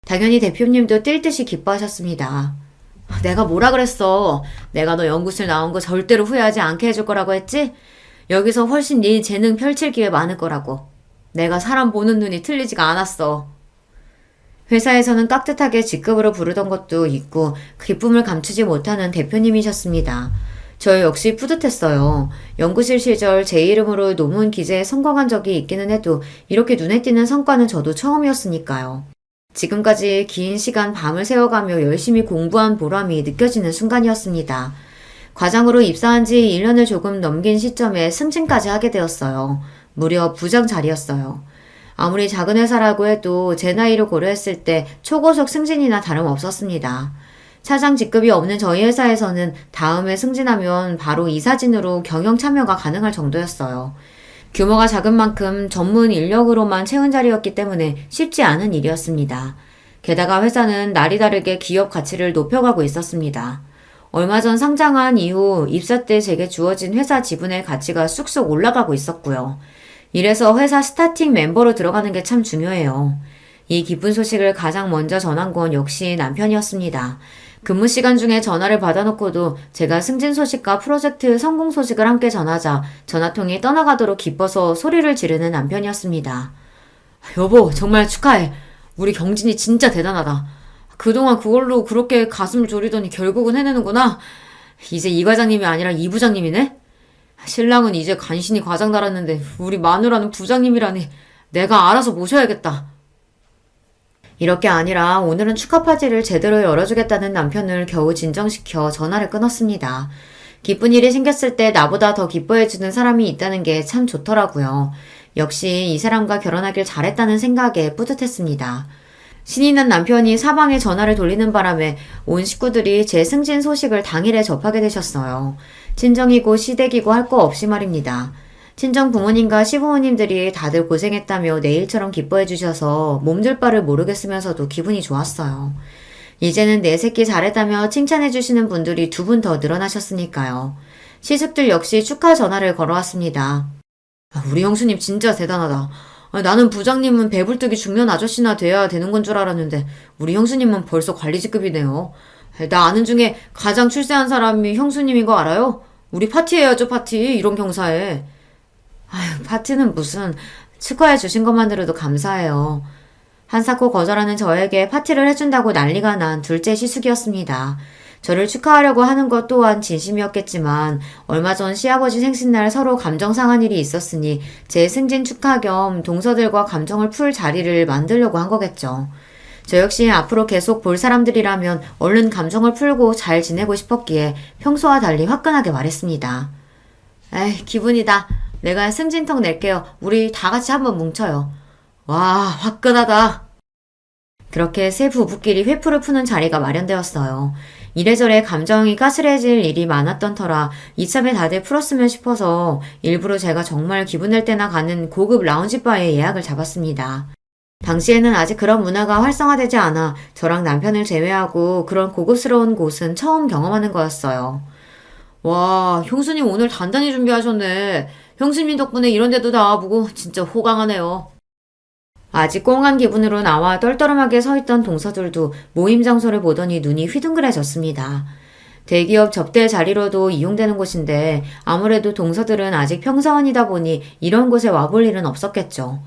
[SPEAKER 1] 당연히 대표님도 뛸 듯이 기뻐하셨습니다. 내가 뭐라 그랬어? 내가 너 연구실 나온 거 절대로 후회하지 않게 해줄 거라고 했지? 여기서 훨씬 네 재능 펼칠 기회 많을 거라고. 내가 사람 보는 눈이 틀리지가 않았어. 회사에서는 깍듯하게 직급으로 부르던 것도 있고 기쁨을 감추지 못하는 대표님이셨습니다. 저 역시 뿌듯했어요. 연구실 시절 제 이름으로 논문 기재에 성공한 적이 있기는 해도 이렇게 눈에 띄는 성과는 저도 처음이었으니까요. 지금까지 긴 시간 밤을 새워가며 열심히 공부한 보람이 느껴지는 순간이었습니다. 과장으로 입사한 지 1년을 조금 넘긴 시점에 승진까지 하게 되었어요. 무려 부장 자리였어요. 아무리 작은 회사라고 해도 제 나이를 고려했을 때 초고속 승진이나 다름없었습니다. 차장 직급이 없는 저희 회사에서는 다음에 승진하면 바로 이사진으로 경영 참여가 가능할 정도였어요. 규모가 작은 만큼 전문 인력으로만 채운 자리였기 때문에 쉽지 않은 일이었습니다. 게다가 회사는 날이 다르게 기업 가치를 높여가고 있었습니다. 얼마 전 상장한 이후 입사 때 제게 주어진 회사 지분의 가치가 쑥쑥 올라가고 있었고요. 이래서 회사 스타팅 멤버로 들어가는 게 참 중요해요. 이 기쁜 소식을 가장 먼저 전한 건 역시 남편이었습니다. 근무 시간 중에 전화를 받아놓고도 제가 승진 소식과 프로젝트 성공 소식을 함께 전하자 전화통이 떠나가도록 기뻐서 소리를 지르는 남편이었습니다. 여보, 정말 축하해. 우리 경진이 진짜 대단하다. 그동안 그걸로 그렇게 가슴을 졸이더니 결국은 해내는구나. 이제 이 과장님이 아니라 이 부장님이네? 신랑은 이제 간신히 과장 달았는데 우리 마누라는 부장님이라니. 내가 알아서 모셔야겠다. 이렇게 아니라 오늘은 축하 파티를 제대로 열어주겠다는 남편을 겨우 진정시켜 전화를 끊었습니다. 기쁜 일이 생겼을 때 나보다 더 기뻐해주는 사람이 있다는 게 참 좋더라고요. 역시 이 사람과 결혼하길 잘했다는 생각에 뿌듯했습니다. 신이 난 남편이 사방에 전화를 돌리는 바람에 온 식구들이 제 승진 소식을 당일에 접하게 되셨어요. 친정이고 시댁이고 할 거 없이 말입니다. 친정 부모님과 시부모님들이 다들 고생했다며 내일처럼 기뻐해 주셔서 몸둘 바를 모르겠으면서도 기분이 좋았어요. 이제는 내 새끼 잘했다며 칭찬해 주시는 분들이 두 분 더 늘어나셨으니까요. 시숙들 역시 축하 전화를 걸어왔습니다. 우리 형수님 진짜 대단하다. 나는 부장님은 배불뚝이 중년 아저씨나 돼야 되는 건 줄 알았는데 우리 형수님은 벌써 관리직급이네요. 나 아는 중에 가장 출세한 사람이 형수님인 거 알아요? 우리 파티해야죠, 파티. 이런 경사에. 아휴, 파티는 무슨. 축하해 주신 것만으로도 감사해요. 한사코 거절하는 저에게 파티를 해준다고 난리가 난 둘째 시숙이었습니다. 저를 축하하려고 하는 것 또한 진심이었겠지만 얼마 전 시아버지 생신날 서로 감정 상한 일이 있었으니 제 승진 축하 겸 동서들과 감정을 풀 자리를 만들려고 한 거겠죠. 저 역시 앞으로 계속 볼 사람들이라면 얼른 감정을 풀고 잘 지내고 싶었기에 평소와 달리 화끈하게 말했습니다. 에이, 기분이다. 내가 승진턱 낼게요. 우리 다 같이 한번 뭉쳐요. 와, 화끈하다. 그렇게 세 부부끼리 회풀을 푸는 자리가 마련되었어요. 이래저래 감정이 가스레질 일이 많았던 터라 이참에 다들 풀었으면 싶어서 일부러 제가 정말 기분 낼 때나 가는 고급 라운지바에 예약을 잡았습니다. 당시에는 아직 그런 문화가 활성화되지 않아 저랑 남편을 제외하고 그런 고급스러운 곳은 처음 경험하는 거였어요. 와, 형수님 오늘 단단히 준비하셨네. 형수님 덕분에 이런 데도 다 와보고 진짜 호강하네요. 아직 꽁한 기분으로 나와 떨떠름하게 서있던 동서들도 모임 장소를 보더니 눈이 휘둥그레졌습니다. 대기업 접대 자리로도 이용되는 곳인데 아무래도 동서들은 아직 평사원이다 보니 이런 곳에 와볼 일은 없었겠죠.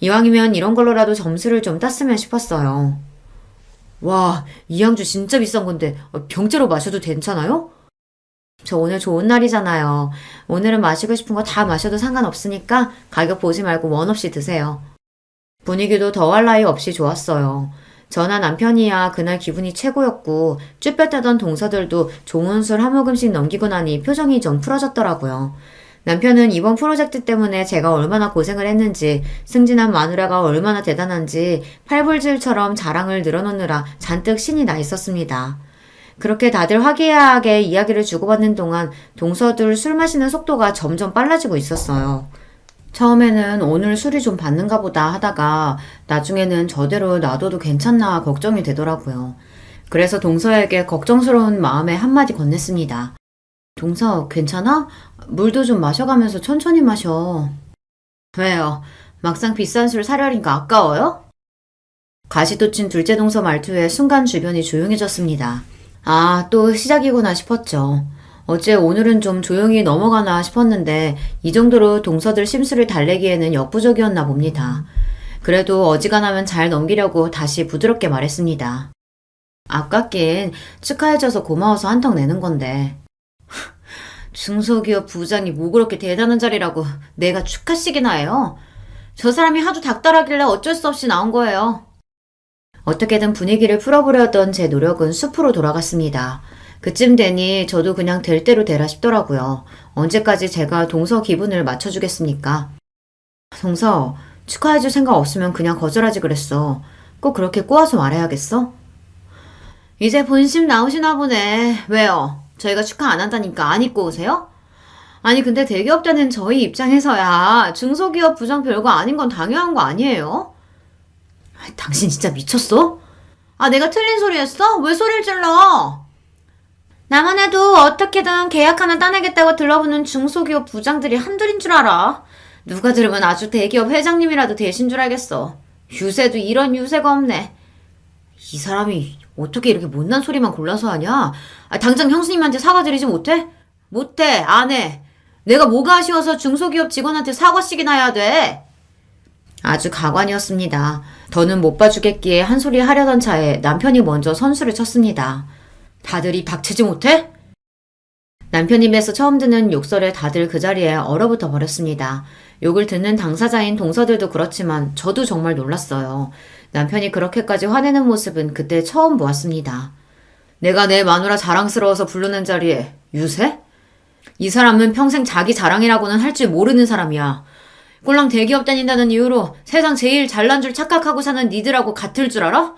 [SPEAKER 1] 이왕이면 이런 걸로라도 점수를 좀 땄으면 싶었어요. 와, 이 양주 진짜 비싼 건데 병째로 마셔도 괜찮아요? 저 오늘 좋은 날이잖아요. 오늘은 마시고 싶은 거 다 마셔도 상관없으니까 가격 보지 말고 원 없이 드세요. 분위기도 더할 나위 없이 좋았어요. 저나 남편이야 그날 기분이 최고였고 쭈뼛하던 동서들도 좋은 술 한 모금씩 넘기고 나니 표정이 좀 풀어졌더라고요. 남편은 이번 프로젝트 때문에 제가 얼마나 고생을 했는지, 승진한 마누라가 얼마나 대단한지 팔불질처럼 자랑을 늘어놓느라 잔뜩 신이 나 있었습니다. 그렇게 다들 화기애애하게 이야기를 주고받는 동안 동서들 술 마시는 속도가 점점 빨라지고 있었어요. 처음에는 오늘 술이 좀 받는가 보다 하다가 나중에는 저대로 놔둬도 괜찮나 걱정이 되더라고요. 그래서 동서에게 걱정스러운 마음에 한마디 건넸습니다. 동서, 괜찮아? 물도 좀 마셔가면서 천천히 마셔. 왜요? 막상 비싼 술 사려니까 아까워요? 가시돋친 둘째 동서 말투에 순간 주변이 조용해졌습니다. 아, 또 시작이구나 싶었죠. 어째 오늘은 좀 조용히 넘어가나 싶었는데 이 정도로 동서들 심술을 달래기에는 역부족이었나 봅니다. 그래도 어지간하면 잘 넘기려고 다시 부드럽게 말했습니다. 아깝긴 축하해줘서 고마워서 한턱 내는 건데. 중소기업 부장이 뭐 그렇게 대단한 자리라고 내가 축하식이나 해요? 저 사람이 하도 닥달하길래 어쩔 수 없이 나온 거예요. 어떻게든 분위기를 풀어보려던 제 노력은 숲으로 돌아갔습니다. 그쯤 되니 저도 그냥 될 대로 되라 싶더라고요. 언제까지 제가 동서 기분을 맞춰주겠습니까? 동서, 축하해줄 생각 없으면 그냥 거절하지 그랬어. 꼭 그렇게 꼬아서 말해야겠어? 이제 본심 나오시나 보네. 왜요? 저희가 축하 안 한다니까 안 입고 오세요? 아니 근데 대기업 때는 저희 입장에서야 중소기업 부장 별거 아닌 건 당연한 거 아니에요? 당신 진짜 미쳤어? 아 내가 틀린 소리 했어? 왜 소리를 질러? 나만 해도 어떻게든 계약 하나 따내겠다고 들러붙는 중소기업 부장들이 한둘인 줄 알아. 누가 들으면 아주 대기업 회장님이라도 되신 줄 알겠어. 유세도 이런 유세가 없네. 이 사람이 어떻게 이렇게 못난 소리만 골라서 하냐? 아, 당장 형수님한테 사과드리지 못해? 못해, 안 해. 내가 뭐가 아쉬워서 중소기업 직원한테 사과씩이나 해야 돼? 아주 가관이었습니다. 더는 못 봐주겠기에 한 소리 하려던 차에 남편이 먼저 선수를 쳤습니다. 다들 이 박치지 못해? 남편 입에서 처음 듣는 욕설에 다들 그 자리에 얼어붙어 버렸습니다. 욕을 듣는 당사자인 동서들도 그렇지만 저도 정말 놀랐어요. 남편이 그렇게까지 화내는 모습은 그때 처음 보았습니다. 내가 내 마누라 자랑스러워서 부르는 자리에 유세? 이 사람은 평생 자기 자랑이라고는 할 줄 모르는 사람이야. 꼴랑 대기업 다닌다는 이유로 세상 제일 잘난 줄 착각하고 사는 니들하고 같을 줄 알아?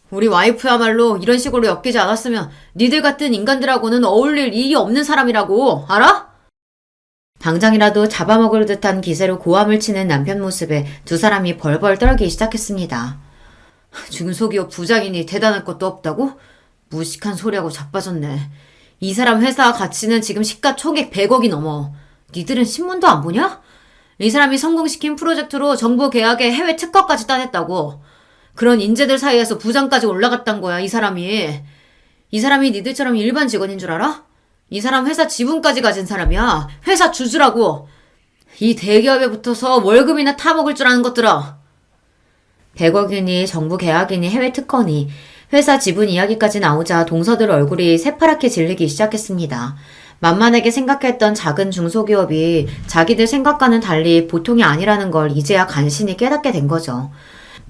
[SPEAKER 1] 우리 와이프야말로 이런 식으로 엮이지 않았으면 니들 같은 인간들하고는 어울릴 일이 없는 사람이라고, 알아? 당장이라도 잡아먹을 듯한 기세로 고함을 치는 남편 모습에 두 사람이 벌벌 떨기 시작했습니다. 중소기업 부장이니 대단할 것도 없다고? 무식한 소리하고 자빠졌네. 이 사람 회사 가치는 지금 시가총액 100억이 넘어. 니들은 신문도 안 보냐? 이 사람이 성공시킨 프로젝트로 정부 계약에 해외 특허까지 따냈다고. 그런 인재들 사이에서 부장까지 올라갔단 거야, 이 사람이. 이 사람이 니들처럼 일반 직원인 줄 알아? 이 사람 회사 지분까지 가진 사람이야. 회사 주주라고. 이 대기업에 붙어서 월급이나 타먹을 줄 아는 것들아. 100억이니 정부 계약이니 해외 특허니 회사 지분 이야기까지 나오자 동서들 얼굴이 새파랗게 질리기 시작했습니다. 만만하게 생각했던 작은 중소기업이 자기들 생각과는 달리 보통이 아니라는 걸 이제야 간신히 깨닫게 된 거죠.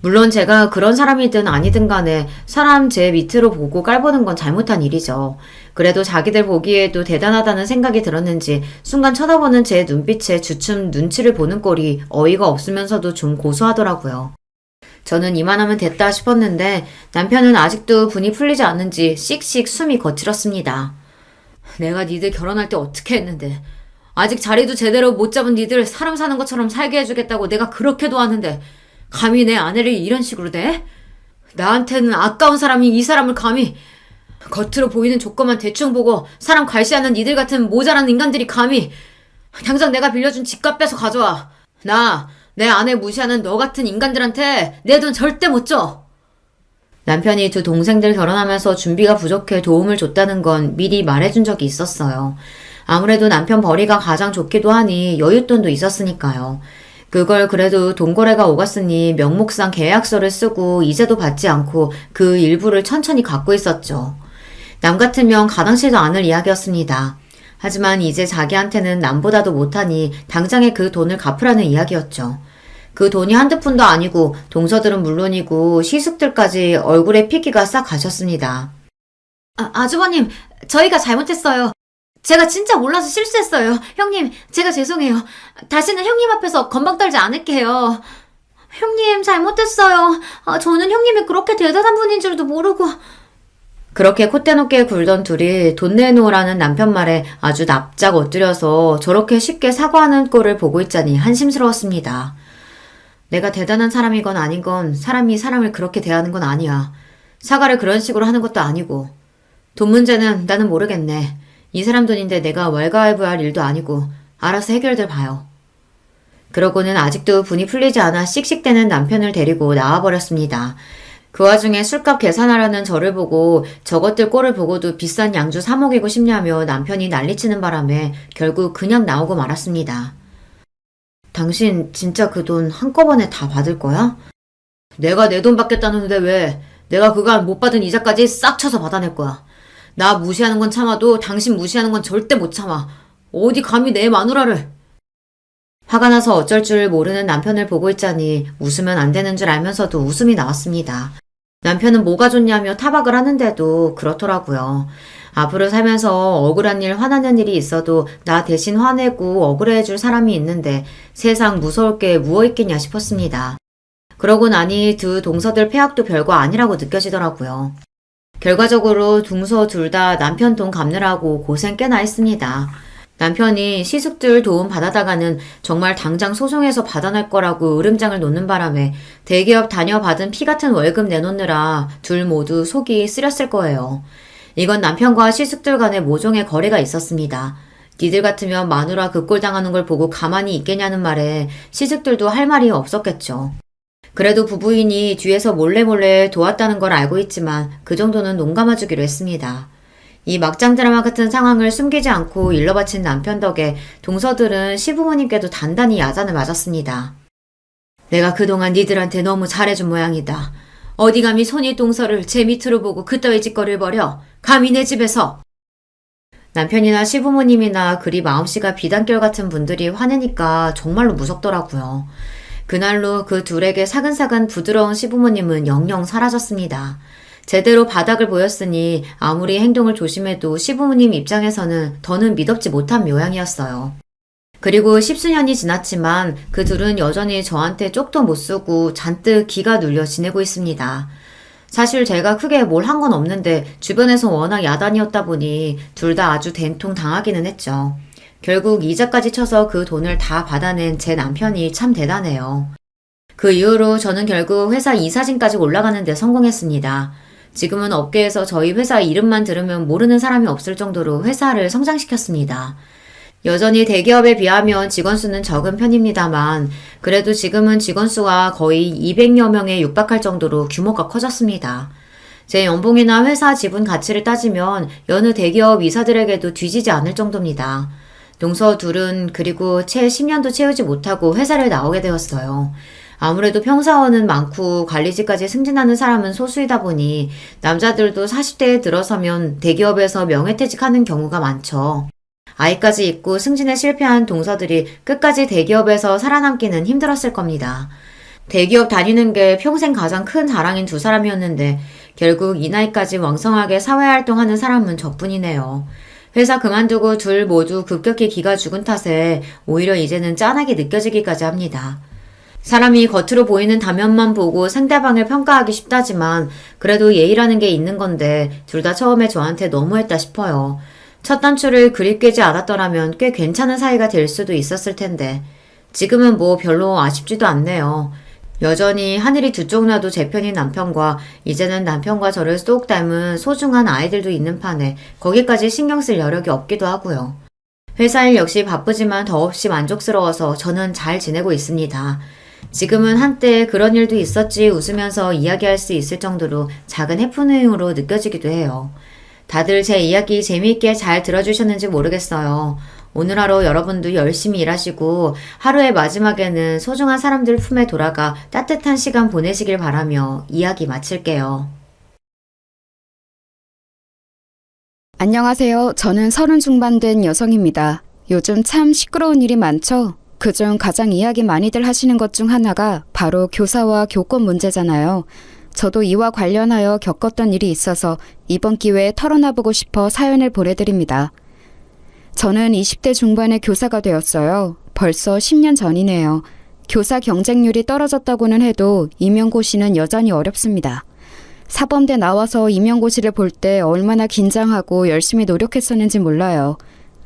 [SPEAKER 1] 물론 제가 그런 사람이든 아니든 간에 사람 제 밑으로 보고 깔보는 건 잘못한 일이죠. 그래도 자기들 보기에도 대단하다는 생각이 들었는지 순간 쳐다보는 제 눈빛에 주춤 눈치를 보는 꼴이 어이가 없으면서도 좀 고소하더라고요. 저는 이만하면 됐다 싶었는데 남편은 아직도 분이 풀리지 않는지 씩씩 숨이 거칠었습니다. 내가 니들 결혼할 때 어떻게 했는데 아직 자리도 제대로 못 잡은 니들 사람 사는 것처럼 살게 해주겠다고 내가 그렇게 도왔는데 감히 내 아내를 이런 식으로 대? 나한테는 아까운 사람이 이 사람을 감히 겉으로 보이는 조건만 대충 보고 사람 괄시하는 니들 같은 모자란 인간들이 감히 당장 내가 빌려준 집값 빼서 가져와. 나 내 아내 무시하는 너 같은 인간들한테 내 돈 절대 못 줘. 남편이 두 동생들 결혼하면서 준비가 부족해 도움을 줬다는 건 미리 말해준 적이 있었어요. 아무래도 남편 벌이가 가장 좋기도 하니 여윳돈도 있었으니까요. 그걸 그래도 돈거래가 오갔으니 명목상 계약서를 쓰고 이자도 받지 않고 그 일부를 천천히 갖고 있었죠. 남 같으면 가당치도 않을 이야기였습니다. 하지만 이제 자기한테는 남보다도 못하니 당장에 그 돈을 갚으라는 이야기였죠. 그 돈이 한두 푼도 아니고 동서들은 물론이고 시숙들까지 얼굴에 피기가 싹 가셨습니다. 아주버님, 저희가 잘못했어요. 제가 진짜 몰라서 실수했어요. 형님, 제가 죄송해요. 다시는 형님 앞에서 건방 떨지 않을게요. 형님, 잘못했어요. 저는 형님이 그렇게 대단한 분인 줄도 모르고. 그렇게 콧대 높게 굴던 둘이 돈 내놓으라는 남편 말에 아주 납작 엎드려서 저렇게 쉽게 사과하는 꼴을 보고 있자니 한심스러웠습니다. 내가 대단한 사람이건 아닌건 사람이 사람을 그렇게 대하는 건 아니야. 사과를 그런 식으로 하는 것도 아니고. 돈 문제는 나는 모르겠네. 이 사람 돈인데 내가 왈가왈부할 일도 아니고 알아서 해결들 봐요. 그러고는 아직도 분이 풀리지 않아 씩씩대는 남편을 데리고 나와버렸습니다. 그 와중에 술값 계산하라는 저를 보고 저것들 꼴을 보고도 비싼 양주 사 먹이고 싶냐며 남편이 난리치는 바람에 결국 그냥 나오고 말았습니다. 당신 진짜 그 돈 한꺼번에 다 받을 거야? 내가 내 돈 받겠다는데 왜? 내가 그간 못 받은 이자까지 싹 쳐서 받아낼 거야. 나 무시하는 건 참아도 당신 무시하는 건 절대 못 참아. 어디 감히 내 마누라를. 화가 나서 어쩔 줄 모르는 남편을 보고 있자니 웃으면 안 되는 줄 알면서도 웃음이 나왔습니다. 남편은 뭐가 좋냐며 타박을 하는데도 그렇더라고요. 앞으로 살면서 억울한 일, 화나는 일이 있어도 나 대신 화내고 억울해줄 사람이 있는데 세상 무서울 게 무엇 있겠냐 싶었습니다. 그러고 나니 두 동서들 폐악도 별거 아니라고 느껴지더라고요. 결과적으로 동서 둘 다 남편 돈 갚느라고 고생 꽤나 했습니다. 남편이 시숙들 도움 받아다가는 정말 당장 소송해서 받아낼 거라고 으름장을 놓는 바람에 대기업 다녀받은 피 같은 월급 내놓느라 둘 모두 속이 쓰렸을 거예요. 이건 남편과 시숙들 간의 모종의 거래가 있었습니다. 니들 같으면 마누라 그 꼴 당하는 걸 보고 가만히 있겠냐는 말에 시숙들도 할 말이 없었겠죠. 그래도 부부인이 뒤에서 몰래 도왔다는 걸 알고 있지만 그 정도는 농감아주기로 했습니다. 이 막장 드라마 같은 상황을 숨기지 않고 일러 바친 남편 덕에 동서들은 시부모님께도 단단히 야단을 맞았습니다. 내가 그동안 니들한테 너무 잘해준 모양이다. 어디 감히 손이 동서를 제 밑으로 보고 그따위 짓거리를 벌여. 감히 내 집에서. 남편이나 시부모님이나 그리 마음씨가 비단결 같은 분들이 화내니까 정말로 무섭더라고요. 그날로 그 둘에게 사근사근 부드러운 시부모님은 영영 사라졌습니다. 제대로 바닥을 보였으니 아무리 행동을 조심해도 시부모님 입장에서는 더는 믿업지 못한 모양이었어요. 그리고 십수년이 지났지만 그 둘은 여전히 저한테 쪽도 못 쓰고 잔뜩 기가 눌려 지내고 있습니다. 사실 제가 크게 뭘 한 건 없는데 주변에서 워낙 야단이었다 보니 둘 다 아주 된통 당하기는 했죠. 결국 이자까지 쳐서 그 돈을 다 받아낸 제 남편이 참 대단해요. 그 이후로 저는 결국 회사 이사진까지 올라가는 데 성공했습니다. 지금은 업계에서 저희 회사 이름만 들으면 모르는 사람이 없을 정도로 회사를 성장시켰습니다. 여전히 대기업에 비하면 직원 수는 적은 편입니다만 그래도 지금은 직원 수가 거의 200여 명에 육박할 정도로 규모가 커졌습니다. 제 연봉이나 회사 지분 가치를 따지면 여느 대기업 이사들에게도 뒤지지 않을 정도입니다. 동서 둘은 그리고 채 10년도 채우지 못하고 회사를 나오게 되었어요. 아무래도 평사원은 많고 관리직까지 승진하는 사람은 소수이다 보니 남자들도 40대에 들어서면 대기업에서 명예퇴직하는 경우가 많죠. 아이까지 있고 승진에 실패한 동서들이 끝까지 대기업에서 살아남기는 힘들었을 겁니다. 대기업 다니는 게 평생 가장 큰 자랑인 두 사람이었는데 결국 이 나이까지 왕성하게 사회활동하는 사람은 저뿐이네요. 회사 그만두고 둘 모두 급격히 기가 죽은 탓에 오히려 이제는 짠하게 느껴지기까지 합니다. 사람이 겉으로 보이는 다면만 보고 상대방을 평가하기 쉽다지만 그래도 예의라는 게 있는 건데 둘 다 처음에 저한테 너무했다 싶어요. 첫 단추를 그리 꿰지 않았더라면 꽤 괜찮은 사이가 될 수도 있었을 텐데 지금은 뭐 별로 아쉽지도 않네요. 여전히 하늘이 두 쪽 나도 제 편인 남편과 이제는 남편과 저를 쏙 닮은 소중한 아이들도 있는 판에 거기까지 신경 쓸 여력이 없기도 하고요. 회사 일 역시 바쁘지만 더없이 만족스러워서 저는 잘 지내고 있습니다. 지금은 한때 그런 일도 있었지 웃으면서 이야기할 수 있을 정도로 작은 해프닝으로 느껴지기도 해요. 다들 제 이야기 재미있게 잘 들어주셨는지 모르겠어요. 오늘 하루 여러분도 열심히 일하시고 하루의 마지막에는 소중한 사람들 품에 돌아가 따뜻한 시간 보내시길 바라며 이야기 마칠게요.
[SPEAKER 2] 안녕하세요. 저는 30 중반 된 여성입니다. 요즘 참 시끄러운 일이 많죠? 그중 가장 이야기 많이들 하시는 것 중 하나가 바로 교사와 교권 문제잖아요. 저도 이와 관련하여 겪었던 일이 있어서 이번 기회에 털어놔보고 싶어 사연을 보내드립니다. 저는 20대 중반에 교사가 되었어요. 벌써 10년 전이네요. 교사 경쟁률이 떨어졌다고는 해도 임용고시는 여전히 어렵습니다. 사범대 나와서 임용고시를 볼 때 얼마나 긴장하고 열심히 노력했었는지 몰라요.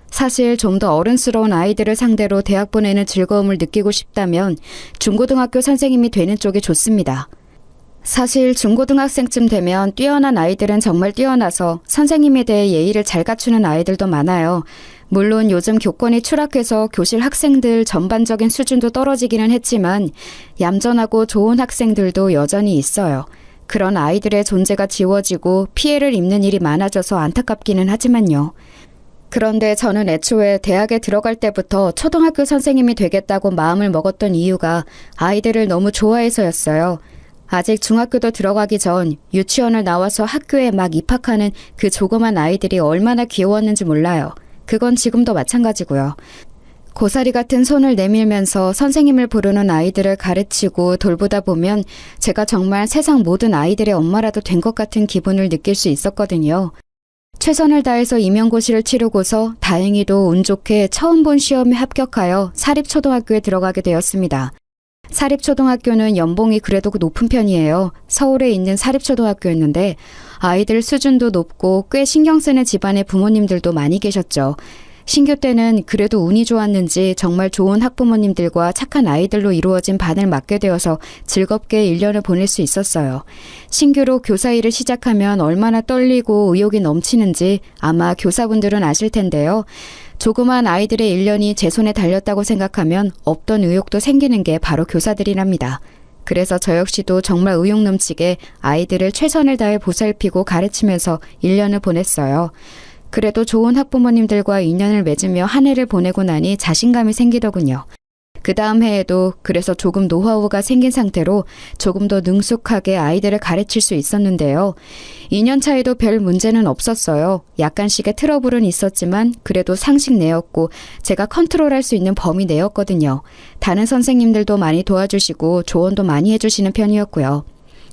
[SPEAKER 2] 사실 좀 더 어른스러운 아이들을 상대로 대학 보내는 즐거움을 느끼고 싶다면 중고등학교 선생님이 되는 쪽이 좋습니다. 사실 중고등학생쯤 되면 뛰어난 아이들은 정말 뛰어나서 선생님에 대해 예의를 잘 갖추는 아이들도 많아요. 물론 요즘 교권이 추락해서 교실 학생들 전반적인 수준도 떨어지기는 했지만 얌전하고 좋은 학생들도 여전히 있어요. 그런 아이들의 존재가 지워지고 피해를 입는 일이 많아져서 안타깝기는 하지만요. 그런데 저는 애초에 대학에 들어갈 때부터 초등학교 선생님이 되겠다고 마음을 먹었던 이유가 아이들을 너무 좋아해서였어요. 아직 중학교도 들어가기 전 유치원을 나와서 학교에 막 입학하는 그 조그만 아이들이 얼마나 귀여웠는지 몰라요. 그건 지금도 마찬가지고요. 고사리 같은 손을 내밀면서 선생님을 부르는 아이들을 가르치고 돌보다 보면 제가 정말 세상 모든 아이들의 엄마라도 된 것 같은 기분을 느낄 수 있었거든요. 최선을 다해서 임용고시를 치르고서 다행히도 운 좋게 처음 본 시험에 합격하여 사립초등학교에 들어가게 되었습니다. 사립초등학교는 연봉이 그래도 높은 편이에요. 서울에 있는 사립초등학교였는데 아이들 수준도 높고 꽤 신경 쓰는 집안의 부모님들도 많이 계셨죠. 신규 때는 그래도 운이 좋았는지 정말 좋은 학부모님들과 착한 아이들로 이루어진 반을 맡게 되어서 즐겁게 1년을 보낼 수 있었어요. 신규로 교사 일을 시작하면 얼마나 떨리고 의욕이 넘치는지 아마 교사분들은 아실 텐데요. 조그만 아이들의 1년이 제 손에 달렸다고 생각하면 없던 의욕도 생기는 게 바로 교사들이랍니다. 그래서 저 역시도 정말 의욕 넘치게 아이들을 최선을 다해 보살피고 가르치면서 1년을 보냈어요. 그래도 좋은 학부모님들과 인연을 맺으며 한 해를 보내고 나니 자신감이 생기더군요. 그 다음 해에도 그래서 조금 노하우가 생긴 상태로 조금 더 능숙하게 아이들을 가르칠 수 있었는데요. 2년 차에도 별 문제는 없었어요. 약간씩의 트러블은 있었지만 그래도 상식 내였고 제가 컨트롤할 수 있는 범위 내였거든요. 다른 선생님들도 많이 도와주시고 조언도 많이 해주시는 편이었고요.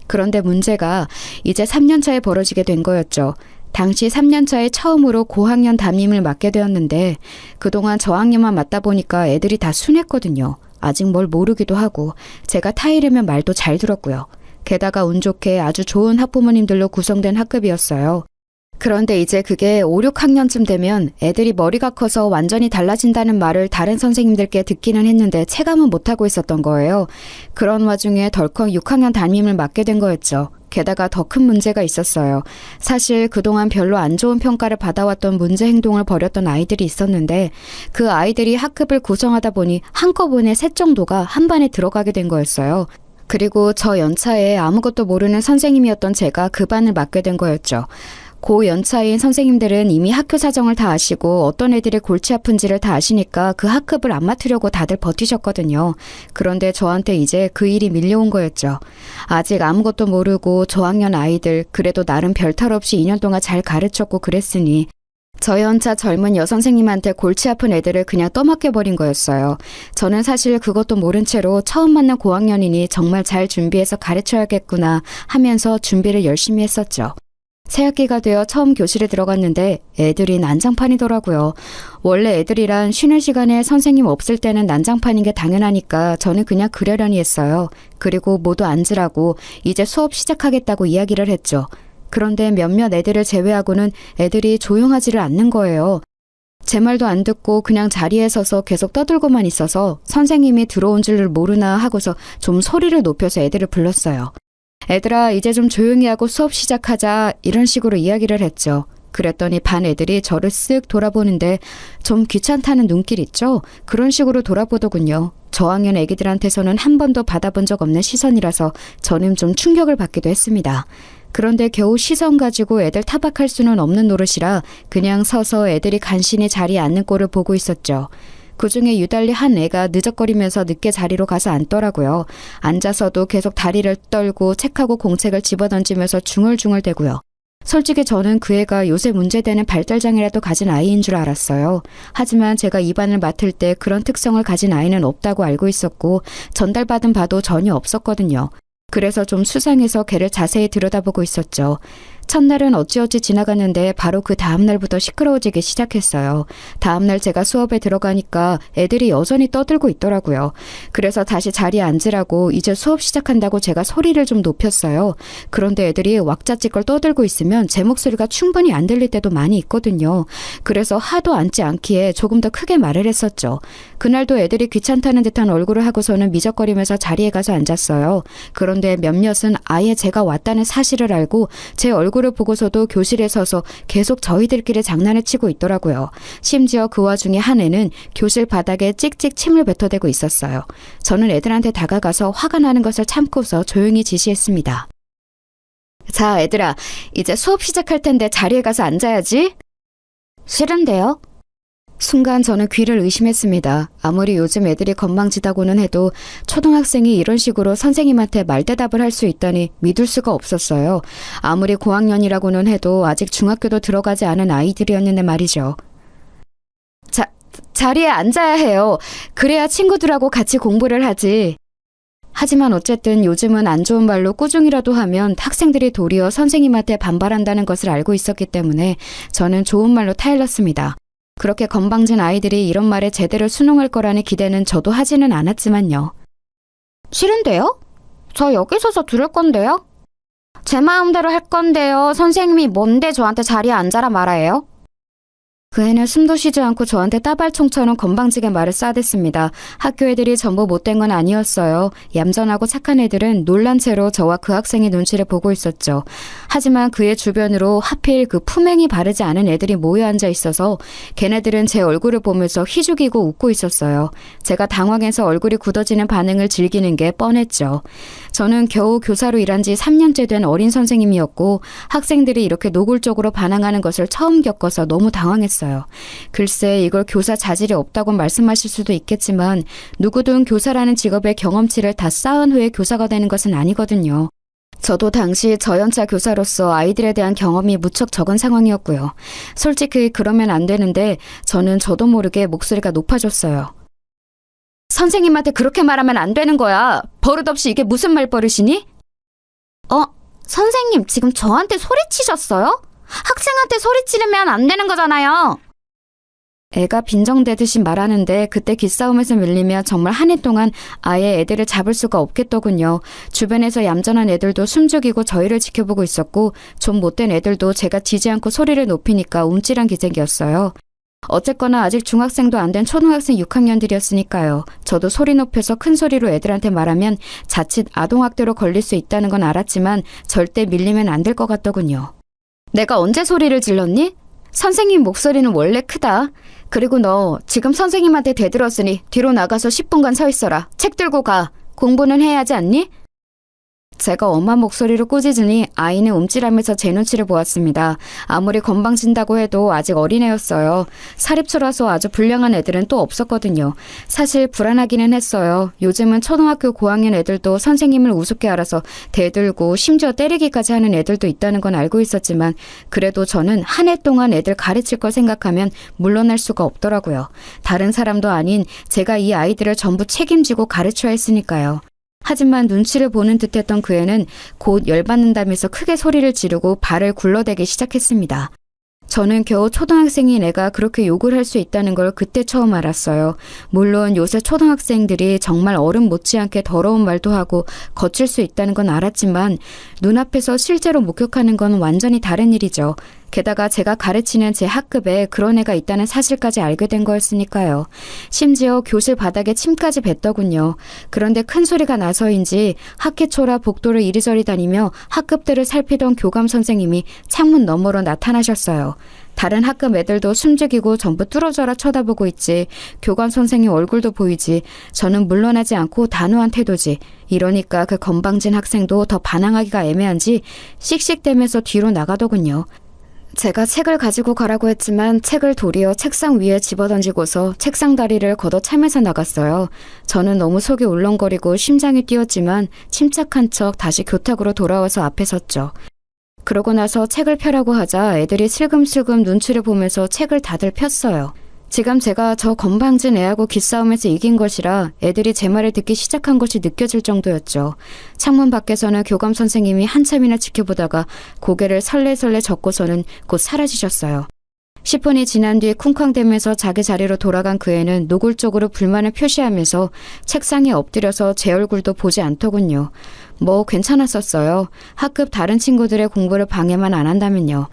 [SPEAKER 2] 그런데 문제가 이제 3년 차에 벌어지게 된 거였죠. 당시 3년 차에 처음으로 고학년 담임을 맡게 되었는데 그동안 저학년만 맡다 보니까 애들이 다 순했거든요. 아직 뭘 모르기도 하고 제가 타이르면 말도 잘 들었고요. 게다가 운 좋게 아주 좋은 학부모님들로 구성된 학급이었어요. 그런데 이제 그게 5, 6학년쯤 되면 애들이 머리가 커서 완전히 달라진다는 말을 다른 선생님들께 듣기는 했는데 체감은 못하고 있었던 거예요. 그런 와중에 덜컥 6학년 담임을 맡게 된 거였죠. 게다가 더 큰 문제가 있었어요. 사실 그동안 별로 안 좋은 평가를 받아왔던 문제 행동을 벌였던 아이들이 있었는데 그 아이들이 학급을 구성하다 보니 한꺼번에 셋 정도가 한 반에 들어가게 된 거였어요. 그리고 저 연차에 아무것도 모르는 선생님이었던 제가 그 반을 맡게 된 거였죠. 고 연차인 선생님들은 이미 학교 사정을 다 아시고 어떤 애들이 골치 아픈지를 다 아시니까 그 학급을 안 맡으려고 다들 버티셨거든요. 그런데 저한테 이제 그 일이 밀려온 거였죠. 아직 아무것도 모르고 저학년 아이들 그래도 나름 별탈 없이 2년 동안 잘 가르쳤고 그랬으니 저 연차 젊은 여선생님한테 골치 아픈 애들을 그냥 떠맡겨버린 거였어요. 저는 사실 그것도 모른 채로 처음 만난 고학년이니 정말 잘 준비해서 가르쳐야겠구나 하면서 준비를 열심히 했었죠. 새학기가 되어 처음 교실에 들어갔는데 애들이 난장판이더라고요. 원래 애들이란 쉬는 시간에 선생님 없을 때는 난장판인 게 당연하니까 저는 그냥 그러려니 했어요. 그리고 모두 앉으라고 이제 수업 시작하겠다고 이야기를 했죠. 그런데 몇몇 애들을 제외하고는 애들이 조용하지를 않는 거예요. 제 말도 안 듣고 그냥 자리에 서서 계속 떠들고만 있어서 선생님이 들어온 줄을 모르나 하고서 좀 소리를 높여서 애들을 불렀어요. 애들아 이제 좀 조용히 하고 수업 시작하자 이런 식으로 이야기를 했죠. 그랬더니 반 애들이 저를 쓱 돌아보는데 좀 귀찮다는 눈길 있죠? 그런 식으로 돌아보더군요. 저학년 애기들한테서는 한 번도 받아본 적 없는 시선이라서 저는 좀 충격을 받기도 했습니다. 그런데 겨우 시선 가지고 애들 타박할 수는 없는 노릇이라 그냥 서서 애들이 간신히 자리에 앉는 꼴을 보고 있었죠. 그중에 유달리 한 애가 느적거리면서 늦게 자리로 가서 앉더라고요. 앉아서도 계속 다리를 떨고 책하고 공책을 집어던지면서 중얼중얼대고요. 솔직히 저는 그 애가 요새 문제되는 발달장애라도 가진 아이인 줄 알았어요. 하지만 제가 이 반을 맡을 때 그런 특성을 가진 아이는 없다고 알고 있었고 전달받은 바도 전혀 없었거든요. 그래서 좀 수상해서 걔를 자세히 들여다보고 있었죠. 첫날은 어찌어찌 지나갔는데 바로 그 다음날부터 시끄러워지기 시작했어요. 다음날 제가 수업에 들어가니까 애들이 여전히 떠들고 있더라고요. 그래서 다시 자리에 앉으라고 이제 수업 시작한다고 제가 소리를 좀 높였어요. 그런데 애들이 왁자지껄 떠들고 있으면 제 목소리가 충분히 안 들릴 때도 많이 있거든요. 그래서 하도 앉지 않기에 조금 더 크게 말을 했었죠. 그날도 애들이 귀찮다는 듯한 얼굴을 하고서는 미적거리면서 자리에 가서 앉았어요. 그런데 몇몇은 아예 제가 왔다는 사실을 알고 제 얼굴을 보고서도 교실에 서서 계속 저희들끼리 장난을 치고 있더라고요. 심지어 그 와중에 한 애는 교실 바닥에 찍찍 침을 뱉어대고 있었어요. 저는 애들한테 다가가서 화가 나는 것을 참고서 조용히 지시했습니다. 자, 애들아, 이제 수업 시작할 텐데 자리에 가서 앉아야지. 싫은데요? 순간 저는 귀를 의심했습니다. 아무리 요즘 애들이 건방지다고는 해도 초등학생이 이런 식으로 선생님한테 말대답을 할 수 있다니 믿을 수가 없었어요. 아무리 고학년이라고는 해도 아직 중학교도 들어가지 않은 아이들이었는데 말이죠. 자리에 앉아야 해요. 그래야 친구들하고 같이 공부를 하지. 하지만 어쨌든 요즘은 안 좋은 말로 꾸중이라도 하면 학생들이 도리어 선생님한테 반발한다는 것을 알고 있었기 때문에 저는 좋은 말로 타일렀습니다. 그렇게 건방진 아이들이 이런 말에 제대로 순응할 거라는 기대는 저도 하지는 않았지만요. 싫은데요? 저 여기 서서 들을 건데요? 제 마음대로 할 건데요. 선생님이 뭔데 저한테 자리에 앉아라 말아요? 그 애는 숨도 쉬지 않고 저한테 따발총처럼 건방지게 말을 쏴댔습니다. 학교 애들이 전부 못된 건 아니었어요. 얌전하고 착한 애들은 놀란 채로 저와 그 학생의 눈치를 보고 있었죠. 하지만 그의 주변으로 하필 그 품행이 바르지 않은 애들이 모여 앉아 있어서 걔네들은 제 얼굴을 보면서 희죽이고 웃고 있었어요. 제가 당황해서 얼굴이 굳어지는 반응을 즐기는 게 뻔했죠. 저는 겨우 교사로 일한 지 3년째 된 어린 선생님이었고 학생들이 이렇게 노골적으로 반항하는 것을 처음 겪어서 너무 당황했어요. 글쎄 이걸 교사 자질이 없다고 말씀하실 수도 있겠지만 누구든 교사라는 직업의 경험치를 다 쌓은 후에 교사가 되는 것은 아니거든요. 저도 당시 저연차 교사로서 아이들에 대한 경험이 무척 적은 상황이었고요. 솔직히 그러면 안 되는데 저는 저도 모르게 목소리가 높아졌어요. 선생님한테 그렇게 말하면 안 되는 거야. 버릇없이 이게 무슨 말버릇이니? 선생님 지금 저한테 소리치셨어요? 학생한테 소리 지르면 안 되는 거잖아요. 애가 빈정대듯이 말하는데 그때 기싸움에서 밀리면 정말 한 해 동안 아예 애들을 잡을 수가 없겠더군요. 주변에서 얌전한 애들도 숨죽이고 저희를 지켜보고 있었고 좀 못된 애들도 제가 지지 않고 소리를 높이니까 움찔한 기색이었어요. 어쨌거나 아직 중학생도 안 된 초등학생 6학년들이었으니까요. 저도 소리 높여서 큰 소리로 애들한테 말하면 자칫 아동학대로 걸릴 수 있다는 건 알았지만 절대 밀리면 안 될 것 같더군요. 내가 언제 소리를 질렀니? 선생님 목소리는 원래 크다. 그리고 너 지금 선생님한테 대들었으니 뒤로 나가서 10분간 서 있어라. 책 들고 가. 공부는 해야 하지 않니? 제가 엄한 목소리로 꾸짖으니 아이는 움찔하면서 제 눈치를 보았습니다. 아무리 건방진다고 해도 아직 어린애였어요. 사립초라서 아주 불량한 애들은 또 없었거든요. 사실 불안하기는 했어요. 요즘은 초등학교 고학년 애들도 선생님을 우습게 알아서 대들고 심지어 때리기까지 하는 애들도 있다는 건 알고 있었지만 그래도 저는 한 해 동안 애들 가르칠 걸 생각하면 물러날 수가 없더라고요. 다른 사람도 아닌 제가 이 아이들을 전부 책임지고 가르쳐야 했으니까요. 하지만 눈치를 보는 듯했던 그 애는 곧 열받는다면서 크게 소리를 지르고 발을 굴러대기 시작했습니다. 저는 겨우 초등학생인 애가 그렇게 욕을 할 수 있다는 걸 그때 처음 알았어요. 물론 요새 초등학생들이 정말 어른 못지않게 더러운 말도 하고 거칠 수 있다는 건 알았지만 눈앞에서 실제로 목격하는 건 완전히 다른 일이죠. 게다가 제가 가르치는 제 학급에 그런 애가 있다는 사실까지 알게 된 거였으니까요. 심지어 교실 바닥에 침까지 뱉더군요. 그런데 큰 소리가 나서인지 학기초라 복도를 이리저리 다니며 학급들을 살피던 교감 선생님이 창문 너머로 나타나셨어요. 다른 학급 애들도 숨죽이고 전부 뚫어져라 쳐다보고 있지. 교감 선생님 얼굴도 보이지. 저는 물러나지 않고 단호한 태도지. 이러니까 그 건방진 학생도 더 반항하기가 애매한지 씩씩대면서 뒤로 나가더군요. 제가 책을 가지고 가라고 했지만 책을 도리어 책상 위에 집어던지고서 책상 다리를 걷어차면서 나갔어요. 저는 너무 속이 울렁거리고 심장이 뛰었지만 침착한 척 다시 교탁으로 돌아와서 앞에 섰죠. 그러고 나서 책을 펴라고 하자 애들이 슬금슬금 눈치를 보면서 책을 다들 폈어요. 지금 제가 저 건방진 애하고 기싸움에서 이긴 것이라 애들이 제 말을 듣기 시작한 것이 느껴질 정도였죠. 창문 밖에서는 교감 선생님이 한참이나 지켜보다가 고개를 설레설레 젓고서는 곧 사라지셨어요. 10분이 지난 뒤 쿵쾅대면서 자기 자리로 돌아간 그 애는 노골적으로 불만을 표시하면서 책상에 엎드려서 제 얼굴도 보지 않더군요. 뭐 괜찮았었어요. 학급 다른 친구들의 공부를 방해만 안 한다면요.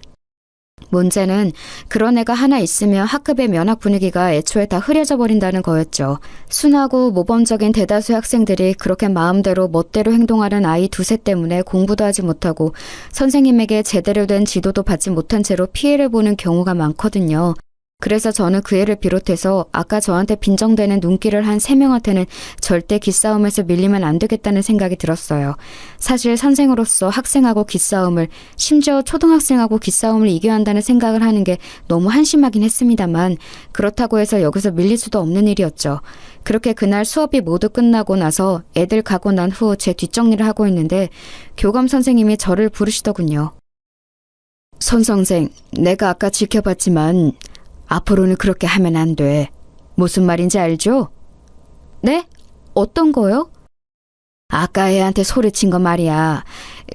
[SPEAKER 2] 문제는 그런 애가 하나 있으면 학급의 면학 분위기가 애초에 다 흐려져 버린다는 거였죠. 순하고 모범적인 대다수의 학생들이 그렇게 마음대로 멋대로 행동하는 아이 두세 때문에 공부도 하지 못하고 선생님에게 제대로 된 지도도 받지 못한 채로 피해를 보는 경우가 많거든요. 그래서 저는 그 애를 비롯해서 아까 저한테 빈정대는 눈길을 한 3명한테는 절대 기싸움에서 밀리면 안 되겠다는 생각이 들었어요. 사실 선생으로서 학생하고 기싸움을, 심지어 초등학생하고 기싸움을 이겨야 한다는 생각을 하는 게 너무 한심하긴 했습니다만 그렇다고 해서 여기서 밀릴 수도 없는 일이었죠. 그렇게 그날 수업이 모두 끝나고 나서 애들 가고 난 후 제 뒷정리를 하고 있는데 교감 선생님이 저를 부르시더군요. 손 선생, 내가 아까 지켜봤지만 앞으로는 그렇게 하면 안 돼. 무슨 말인지 알죠? 네? 어떤 거요? 아까 애한테 소리친 거 말이야.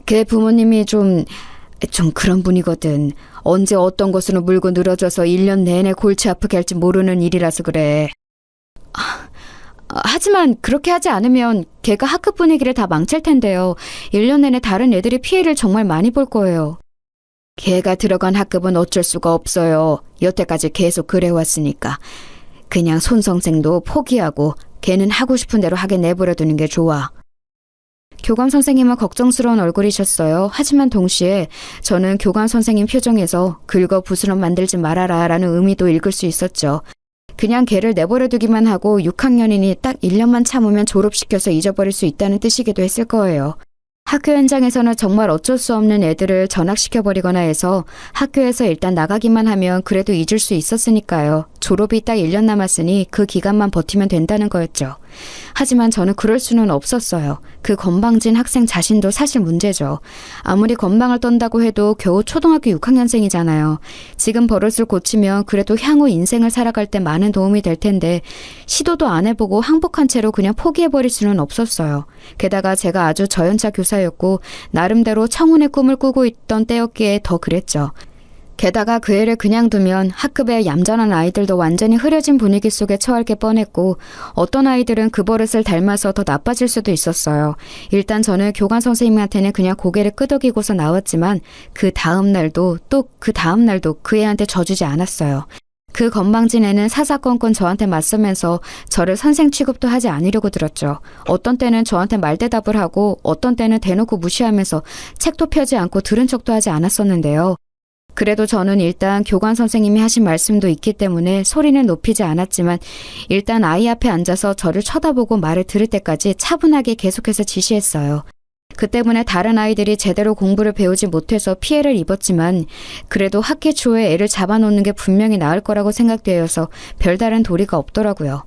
[SPEAKER 2] 걔 부모님이 좀 그런 분이거든. 언제 어떤 것으로 물고 늘어져서 1년 내내 골치 아프게 할지 모르는 일이라서 그래. 하지만 그렇게 하지 않으면 걔가 학급 분위기를 다 망칠 텐데요. 1년 내내 다른 애들이 피해를 정말 많이 볼 거예요. 걔가 들어간 학급은 어쩔 수가 없어요. 여태까지 계속 그래왔으니까. 그냥 손 선생도 포기하고 걔는 하고 싶은 대로 하게 내버려두는 게 좋아. 교감 선생님은 걱정스러운 얼굴이셨어요. 하지만 동시에 저는 교감 선생님 표정에서 긁어 부스럼 만들지 말아라 라는 의미도 읽을 수 있었죠. 그냥 걔를 내버려두기만 하고 6학년이니 딱 1년만 참으면 졸업시켜서 잊어버릴 수 있다는 뜻이기도 했을 거예요. 학교 현장에서는 정말 어쩔 수 없는 애들을 전학시켜버리거나 해서 학교에서 일단 나가기만 하면 그래도 잊을 수 있었으니까요. 졸업이 딱 1년 남았으니 그 기간만 버티면 된다는 거였죠. 하지만 저는 그럴 수는 없었어요. 그 건방진 학생 자신도 사실 문제죠. 아무리 건방을 떤다고 해도 겨우 초등학교 6학년생이잖아요. 지금 버릇을 고치면 그래도 향후 인생을 살아갈 때 많은 도움이 될 텐데 시도도 안 해보고 항복한 채로 그냥 포기해버릴 수는 없었어요. 게다가 제가 아주 저연차 교사였고 나름대로 청운의 꿈을 꾸고 있던 때였기에 더 그랬죠. 게다가 그 애를 그냥 두면 학급의 얌전한 아이들도 완전히 흐려진 분위기 속에 처할 게 뻔했고 어떤 아이들은 그 버릇을 닮아서 더 나빠질 수도 있었어요. 일단 저는 교감 선생님한테는 그냥 고개를 끄덕이고서 나왔지만 그 다음 날도 또 그 다음 날도 그 애한테 져주지 않았어요. 그 건방진 애는 사사건건 저한테 맞서면서 저를 선생 취급도 하지 않으려고 들었죠. 어떤 때는 저한테 말대답을 하고 어떤 때는 대놓고 무시하면서 책도 펴지 않고 들은 척도 하지 않았었는데요. 그래도 저는 일단 교감 선생님이 하신 말씀도 있기 때문에 소리는 높이지 않았지만 일단 아이 앞에 앉아서 저를 쳐다보고 말을 들을 때까지 차분하게 계속해서 지시했어요. 그 때문에 다른 아이들이 제대로 공부를 배우지 못해서 피해를 입었지만 그래도 학기 초에 애를 잡아놓는 게 분명히 나을 거라고 생각되어서 별다른 도리가 없더라고요.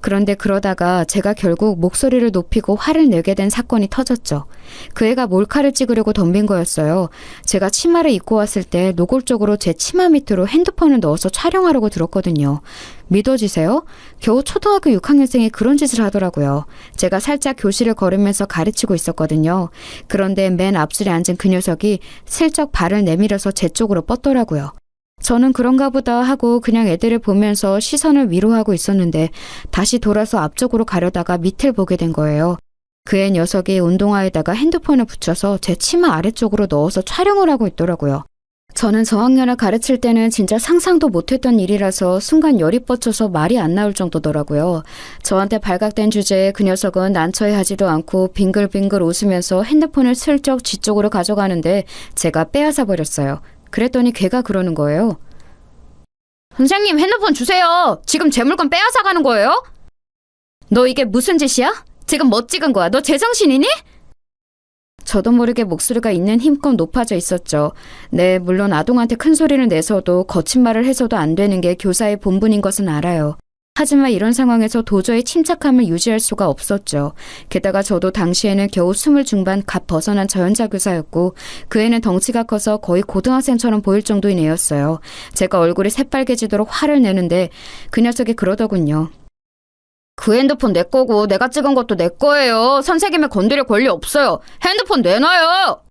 [SPEAKER 2] 그런데 그러다가 제가 결국 목소리를 높이고 화를 내게 된 사건이 터졌죠. 그 애가 몰카를 찍으려고 덤빈 거였어요. 제가 치마를 입고 왔을 때 노골적으로 제 치마 밑으로 핸드폰을 넣어서 촬영하려고 들었거든요. 믿어지세요? 겨우 초등학교 6학년생이 그런 짓을 하더라고요. 제가 살짝 교실을 걸으면서 가르치고 있었거든요. 그런데 맨 앞줄에 앉은 그 녀석이 슬쩍 발을 내밀어서 제 쪽으로 뻗더라고요. 저는 그런가 보다 하고 그냥 애들을 보면서 시선을 위로하고 있었는데 다시 돌아서 앞쪽으로 가려다가 밑을 보게 된 거예요. 그의 녀석이 운동화에다가 핸드폰을 붙여서 제 치마 아래쪽으로 넣어서 촬영을 하고 있더라고요. 저는 저학년을 가르칠 때는 진짜 상상도 못했던 일이라서 순간 열이 뻗쳐서 말이 안 나올 정도더라고요. 저한테 발각된 주제에 그 녀석은 난처해하지도 않고 빙글빙글 웃으면서 핸드폰을 슬쩍 지 쪽으로 가져가는데 제가 빼앗아 버렸어요. 그랬더니 걔가 그러는 거예요. 선생님 핸드폰 주세요. 지금 제 물건 빼앗아 가는 거예요? 너 이게 무슨 짓이야? 지금 뭐 찍은 거야? 너 제정신이니? 저도 모르게 목소리가 있는 힘껏 높아져 있었죠. 네, 물론 아동한테 큰 소리를 내서도 거친 말을 해서도 안 되는 게 교사의 본분인 것은 알아요. 하지만 이런 상황에서 도저히 침착함을 유지할 수가 없었죠. 게다가 저도 당시에는 겨우 20 중반 갓 벗어난 저연자 교사였고 그 애는 덩치가 커서 거의 고등학생처럼 보일 정도인 애였어요. 제가 얼굴이 새빨개지도록 화를 내는데 그 녀석이 그러더군요. 그 핸드폰 내 거고 내가 찍은 것도 내 거예요. 선생님을 건드릴 권리 없어요. 핸드폰 내놔요.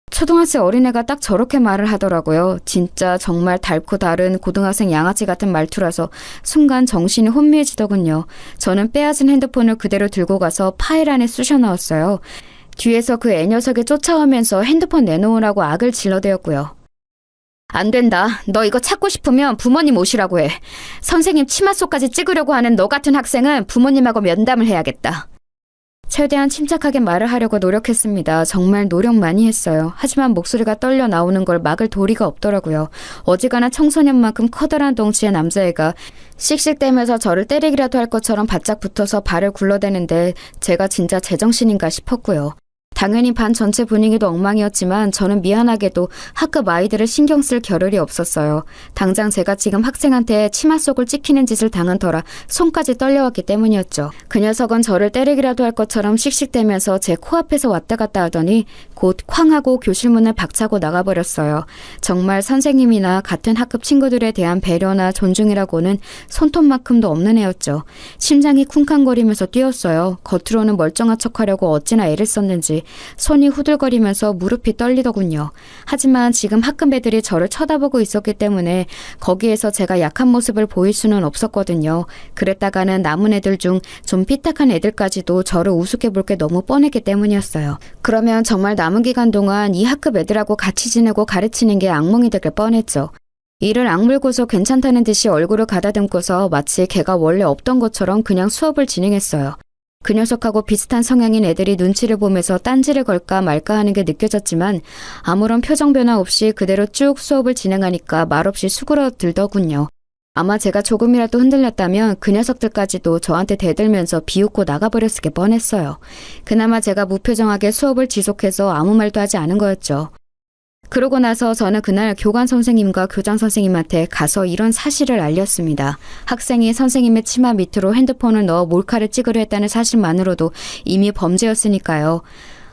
[SPEAKER 2] 초등학생 어린애가 딱 저렇게 말을 하더라고요. 진짜 정말 닳고 다른 고등학생 양아치 같은 말투라서 순간 정신이 혼미해지더군요. 저는 빼앗은 핸드폰을 그대로 들고 가서 파일 안에 쑤셔 넣었어요. 뒤에서 그 애 녀석이 쫓아오면서 핸드폰 내놓으라고 악을 질러대었고요. 안 된다. 너 이거 찾고 싶으면 부모님 오시라고 해. 선생님 치마 속까지 찍으려고 하는 너 같은 학생은 부모님하고 면담을 해야겠다. 최대한 침착하게 말을 하려고 노력했습니다. 정말 노력 많이 했어요. 하지만 목소리가 떨려 나오는 걸 막을 도리가 없더라고요. 어지간한 청소년만큼 커다란 덩치의 남자애가 씩씩대면서 저를 때리기라도 할 것처럼 바짝 붙어서 발을 굴러대는데 제가 진짜 제정신인가 싶었고요. 당연히 반 전체 분위기도 엉망이었지만 저는 미안하게도 학급 아이들을 신경 쓸 겨를이 없었어요. 당장 제가 지금 학생한테 치마 속을 찍히는 짓을 당한 터라 손까지 떨려왔기 때문이었죠. 그 녀석은 저를 때리기라도 할 것처럼 씩씩대면서 제 코앞에서 왔다 갔다 하더니 곧 쾅 하고 교실 문을 박차고 나가버렸어요. 정말 선생님이나 같은 학급 친구들에 대한 배려나 존중이라고는 손톱만큼도 없는 애였죠. 심장이 쿵쾅거리면서 뛰었어요. 겉으로는 멀쩡한 척하려고 어찌나 애를 썼는지 손이 후들거리면서 무릎이 떨리더군요. 하지만 지금 학급 애들이 저를 쳐다보고 있었기 때문에 거기에서 제가 약한 모습을 보일 수는 없었거든요. 그랬다가는 남은 애들 중 좀 삐딱한 애들까지도 저를 우습게 볼 게 너무 뻔했기 때문이었어요. 그러면 정말 남은 기간 동안 이 학급 애들하고 같이 지내고 가르치는 게 악몽이 되길 뻔했죠. 이를 악물고서 괜찮다는 듯이 얼굴을 가다듬고서 마치 걔가 원래 없던 것처럼 그냥 수업을 진행했어요. 그 녀석하고 비슷한 성향인 애들이 눈치를 보면서 딴지를 걸까 말까 하는 게 느껴졌지만 아무런 표정 변화 없이 그대로 쭉 수업을 진행하니까 말없이 수그러들더군요. 아마 제가 조금이라도 흔들렸다면 그 녀석들까지도 저한테 대들면서 비웃고 나가버렸을 게 뻔했어요. 그나마 제가 무표정하게 수업을 지속해서 아무 말도 하지 않은 거였죠. 그러고 나서 저는 그날 교관 선생님과 교장 선생님한테 가서 이런 사실을 알렸습니다. 학생이 선생님의 치마 밑으로 핸드폰을 넣어 몰카를 찍으려 했다는 사실만으로도 이미 범죄였으니까요.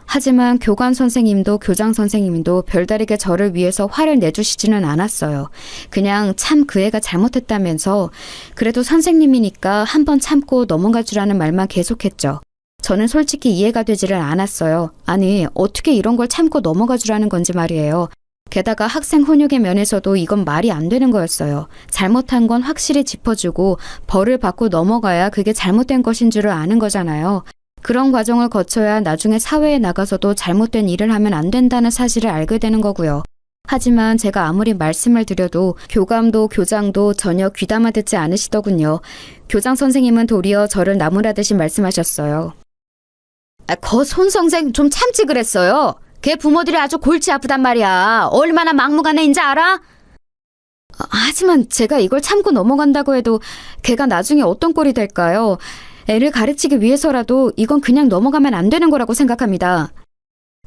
[SPEAKER 2] 하지만 교관 선생님도 교장 선생님도 별다르게 저를 위해서 화를 내주시지는 않았어요. 그냥 참 그 애가 잘못했다면서 그래도 선생님이니까 한번 참고 넘어갈 줄 아는 말만 계속했죠. 저는 솔직히 이해가 되지를 않았어요. 아니, 어떻게 이런 걸 참고 넘어가 주라는 건지 말이에요. 게다가 학생 훈육의 면에서도 이건 말이 안 되는 거였어요. 잘못한 건 확실히 짚어주고 벌을 받고 넘어가야 그게 잘못된 것인 줄을 아는 거잖아요. 그런 과정을 거쳐야 나중에 사회에 나가서도 잘못된 일을 하면 안 된다는 사실을 알게 되는 거고요. 하지만 제가 아무리 말씀을 드려도 교감도 교장도 전혀 귀담아 듣지 않으시더군요. 교장 선생님은 도리어 저를 나무라듯이 말씀하셨어요. 거 손선생 좀 참지 그랬어요. 걔 부모들이 아주 골치 아프단 말이야. 얼마나 막무가내인지 알아? 하지만 제가 이걸 참고 넘어간다고 해도 걔가 나중에 어떤 꼴이 될까요? 애를 가르치기 위해서라도 이건 그냥 넘어가면 안 되는 거라고 생각합니다.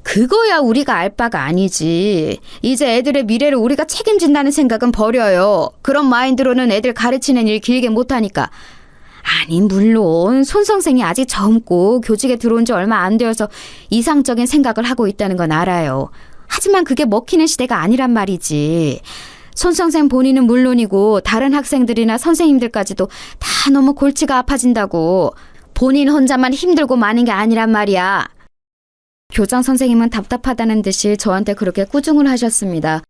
[SPEAKER 2] 그거야 우리가 알 바가 아니지. 이제 애들의 미래를 우리가 책임진다는 생각은 버려요. 그런 마인드로는 애들 가르치는 일 길게 못하니까. 아니 물론 손 선생이 아직 젊고 교직에 들어온 지 얼마 안 되어서 이상적인 생각을 하고 있다는 건 알아요. 하지만 그게 먹히는 시대가 아니란 말이지. 손 선생 본인은 물론이고 다른 학생들이나 선생님들까지도 다 너무 골치가 아파진다고. 본인 혼자만 힘들고 마는 게 아니란 말이야. 교장 선생님은 답답하다는 듯이 저한테 그렇게 꾸중을 하셨습니다.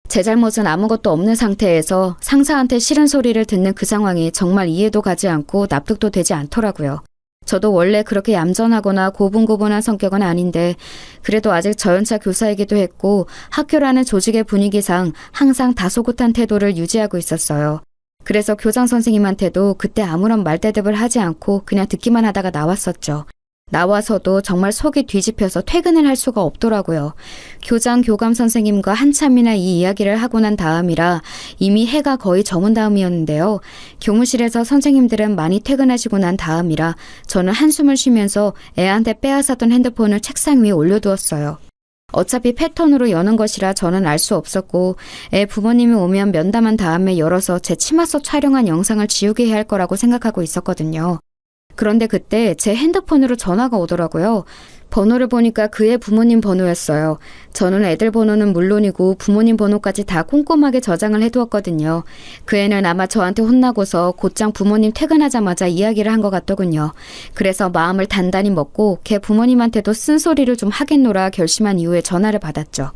[SPEAKER 2] 제 잘못은 아무것도 없는 상태에서 상사한테 싫은 소리를 듣는 그 상황이 정말 이해도 가지 않고 납득도 되지 않더라고요. 저도 원래 그렇게 얌전하거나 고분고분한 성격은 아닌데 그래도 아직 저연차 교사이기도 했고 학교라는 조직의 분위기상 항상 다소곳한 태도를 유지하고 있었어요. 그래서 교장 선생님한테도 그때 아무런 말대답을 하지 않고 그냥 듣기만 하다가 나왔었죠. 나와서도 정말 속이 뒤집혀서 퇴근을 할 수가 없더라고요. 교장, 교감 선생님과 한참이나 이 이야기를 하고 난 다음이라 이미 해가 거의 저문 다음이었는데요. 교무실에서 선생님들은 많이 퇴근하시고 난 다음이라 저는 한숨을 쉬면서 애한테 빼앗았던 핸드폰을 책상 위에 올려두었어요. 어차피 패턴으로 여는 것이라 저는 알 수 없었고 애 부모님이 오면 면담한 다음에 열어서 제 치마 속 촬영한 영상을 지우게 해야 할 거라고 생각하고 있었거든요. 그런데 그때 제 핸드폰으로 전화가 오더라고요. 번호를 보니까 그의 부모님 번호였어요. 저는 애들 번호는 물론이고 부모님 번호까지 다 꼼꼼하게 저장을 해두었거든요. 그 애는 아마 저한테 혼나고서 곧장 부모님 퇴근하자마자 이야기를 한 것 같더군요. 그래서 마음을 단단히 먹고 걔 부모님한테도 쓴소리를 좀 하겠노라 결심한 이후에 전화를 받았죠.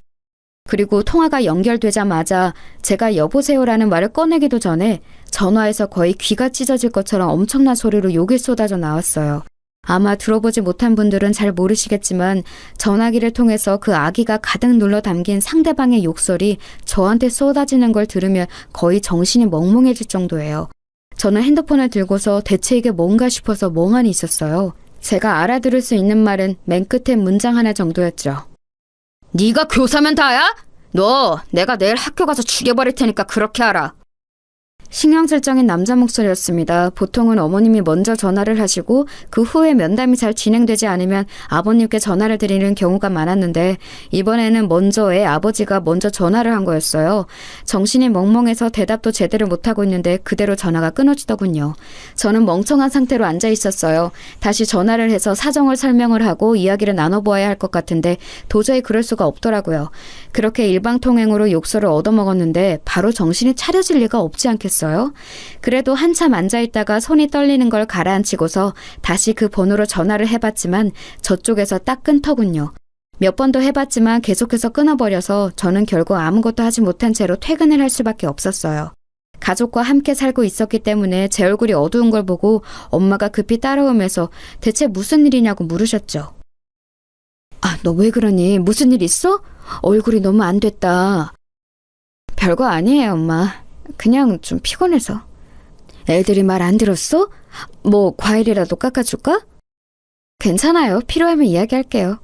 [SPEAKER 2] 그리고 통화가 연결되자마자 제가 여보세요라는 말을 꺼내기도 전에 전화에서 거의 귀가 찢어질 것처럼 엄청난 소리로 욕이 쏟아져 나왔어요. 아마 들어보지 못한 분들은 잘 모르시겠지만 전화기를 통해서 그 아기가 가득 눌러 담긴 상대방의 욕설이 저한테 쏟아지는 걸 들으면 거의 정신이 멍멍해질 정도예요. 저는 핸드폰을 들고서 대체 이게 뭔가 싶어서 멍하니 있었어요. 제가 알아들을 수 있는 말은 맨 끝에 문장 하나 정도였죠. 네가 교사면 다야? 너 내가 내일 학교 가서 죽여버릴 테니까 그렇게 알아. 신경질적인 남자 목소리였습니다. 보통은 어머님이 먼저 전화를 하시고 그 후에 면담이 잘 진행되지 않으면 아버님께 전화를 드리는 경우가 많았는데 이번에는 먼저 애 아버지가 먼저 전화를 한 거였어요. 정신이 멍멍해서 대답도 제대로 못하고 있는데 그대로 전화가 끊어지더군요. 저는 멍청한 상태로 앉아 있었어요. 다시 전화를 해서 사정을 설명을 하고 이야기를 나눠보아야 할 것 같은데 도저히 그럴 수가 없더라고요. 그렇게 일방통행으로 욕설을 얻어먹었는데 바로 정신이 차려질 리가 없지 않겠어요? 그래도 한참 앉아있다가 손이 떨리는 걸 가라앉히고서 다시 그 번호로 전화를 해봤지만 저쪽에서 딱 끊더군요. 몇 번도 해봤지만 계속해서 끊어버려서 저는 결국 아무것도 하지 못한 채로 퇴근을 할 수밖에 없었어요. 가족과 함께 살고 있었기 때문에 제 얼굴이 어두운 걸 보고 엄마가 급히 따라오면서 대체 무슨 일이냐고 물으셨죠. 아, 너 왜 그러니? 무슨 일 있어? 얼굴이 너무 안 됐다. 별거 아니에요, 엄마. 그냥 좀 피곤해서. 애들이 말 안 들었어? 뭐 과일이라도 깎아줄까? 괜찮아요. 필요하면 이야기할게요.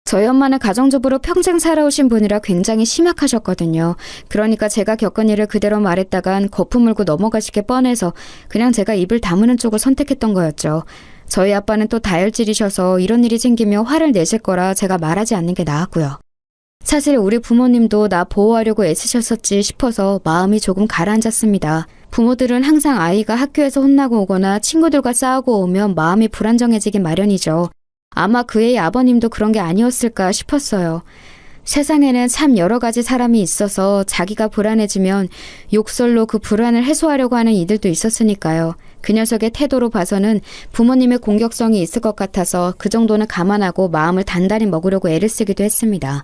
[SPEAKER 2] 저희 엄마는 가정주부로 평생 살아오신 분이라 굉장히 심약하셨거든요. 그러니까 제가 겪은 일을 그대로 말했다간 거품 물고 넘어가시게 뻔해서 그냥 제가 입을 다무는 쪽을 선택했던 거였죠. 저희 아빠는 또 다혈질이셔서 이런 일이 생기면 화를 내실 거라 제가 말하지 않는 게 나았고요. 사실 우리 부모님도 나 보호하려고 애쓰셨었지 싶어서 마음이 조금 가라앉았습니다. 부모들은 항상 아이가 학교에서 혼나고 오거나 친구들과 싸우고 오면 마음이 불안정해지기 마련이죠. 아마 그의 아버님도 그런 게 아니었을까 싶었어요. 세상에는 참 여러 가지 사람이 있어서 자기가 불안해지면 욕설로 그 불안을 해소하려고 하는 이들도 있었으니까요. 그 녀석의 태도로 봐서는 부모님의 공격성이 있을 것 같아서 그 정도는 감안하고 마음을 단단히 먹으려고 애를 쓰기도 했습니다.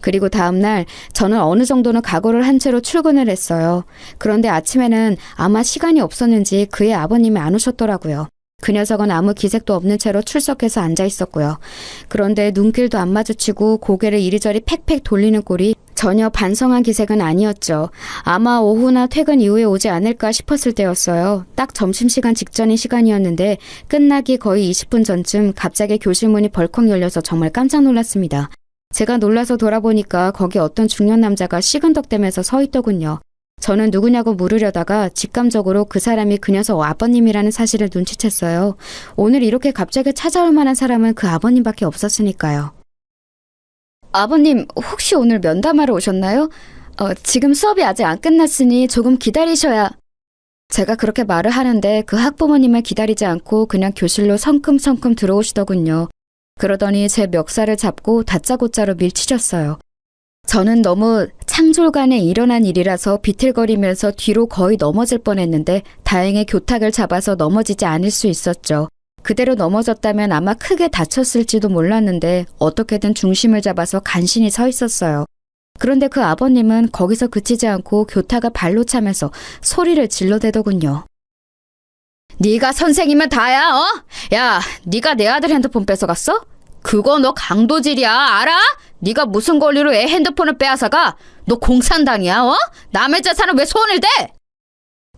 [SPEAKER 2] 그리고 다음날 저는 어느 정도는 각오를 한 채로 출근을 했어요. 그런데 아침에는 아마 시간이 없었는지 그의 아버님이 안 오셨더라고요. 그 녀석은 아무 기색도 없는 채로 출석해서 앉아 있었고요. 그런데 눈길도 안 마주치고 고개를 이리저리 팩팩 돌리는 꼴이 전혀 반성한 기색은 아니었죠. 아마 오후나 퇴근 이후에 오지 않을까 싶었을 때였어요. 딱 점심시간 직전인 시간이었는데 끝나기 거의 20분 전쯤 갑자기 교실 문이 벌컥 열려서 정말 깜짝 놀랐습니다. 제가 놀라서 돌아보니까 거기 어떤 중년 남자가 시근덕대면서 서 있더군요. 저는 누구냐고 물으려다가 직감적으로 그 사람이 그 녀석 아버님이라는 사실을 눈치챘어요. 오늘 이렇게 갑자기 찾아올 만한 사람은 그 아버님밖에 없었으니까요. 아버님, 혹시 오늘 면담하러 오셨나요? 지금 수업이 아직 안 끝났으니 조금 기다리셔야... 제가 그렇게 말을 하는데 그 학부모님을 기다리지 않고 그냥 교실로 성큼성큼 들어오시더군요. 그러더니 제 멱살을 잡고 다짜고짜로 밀치셨어요. 저는 너무 창졸간에 일어난 일이라서 비틀거리면서 뒤로 거의 넘어질 뻔했는데 다행히 교탁을 잡아서 넘어지지 않을 수 있었죠. 그대로 넘어졌다면 아마 크게 다쳤을지도 몰랐는데 어떻게든 중심을 잡아서 간신히 서 있었어요. 그런데 그 아버님은 거기서 그치지 않고 교탁을 발로 차면서 소리를 질러대더군요. 네가 선생이면 다야, 어? 야, 네가 내 아들 핸드폰 뺏어갔어? 그거 너 강도질이야, 알아? 네가 무슨 권리로 애 핸드폰을 빼앗아가? 너 공산당이야, 어? 남의 재산을 왜 손을 대?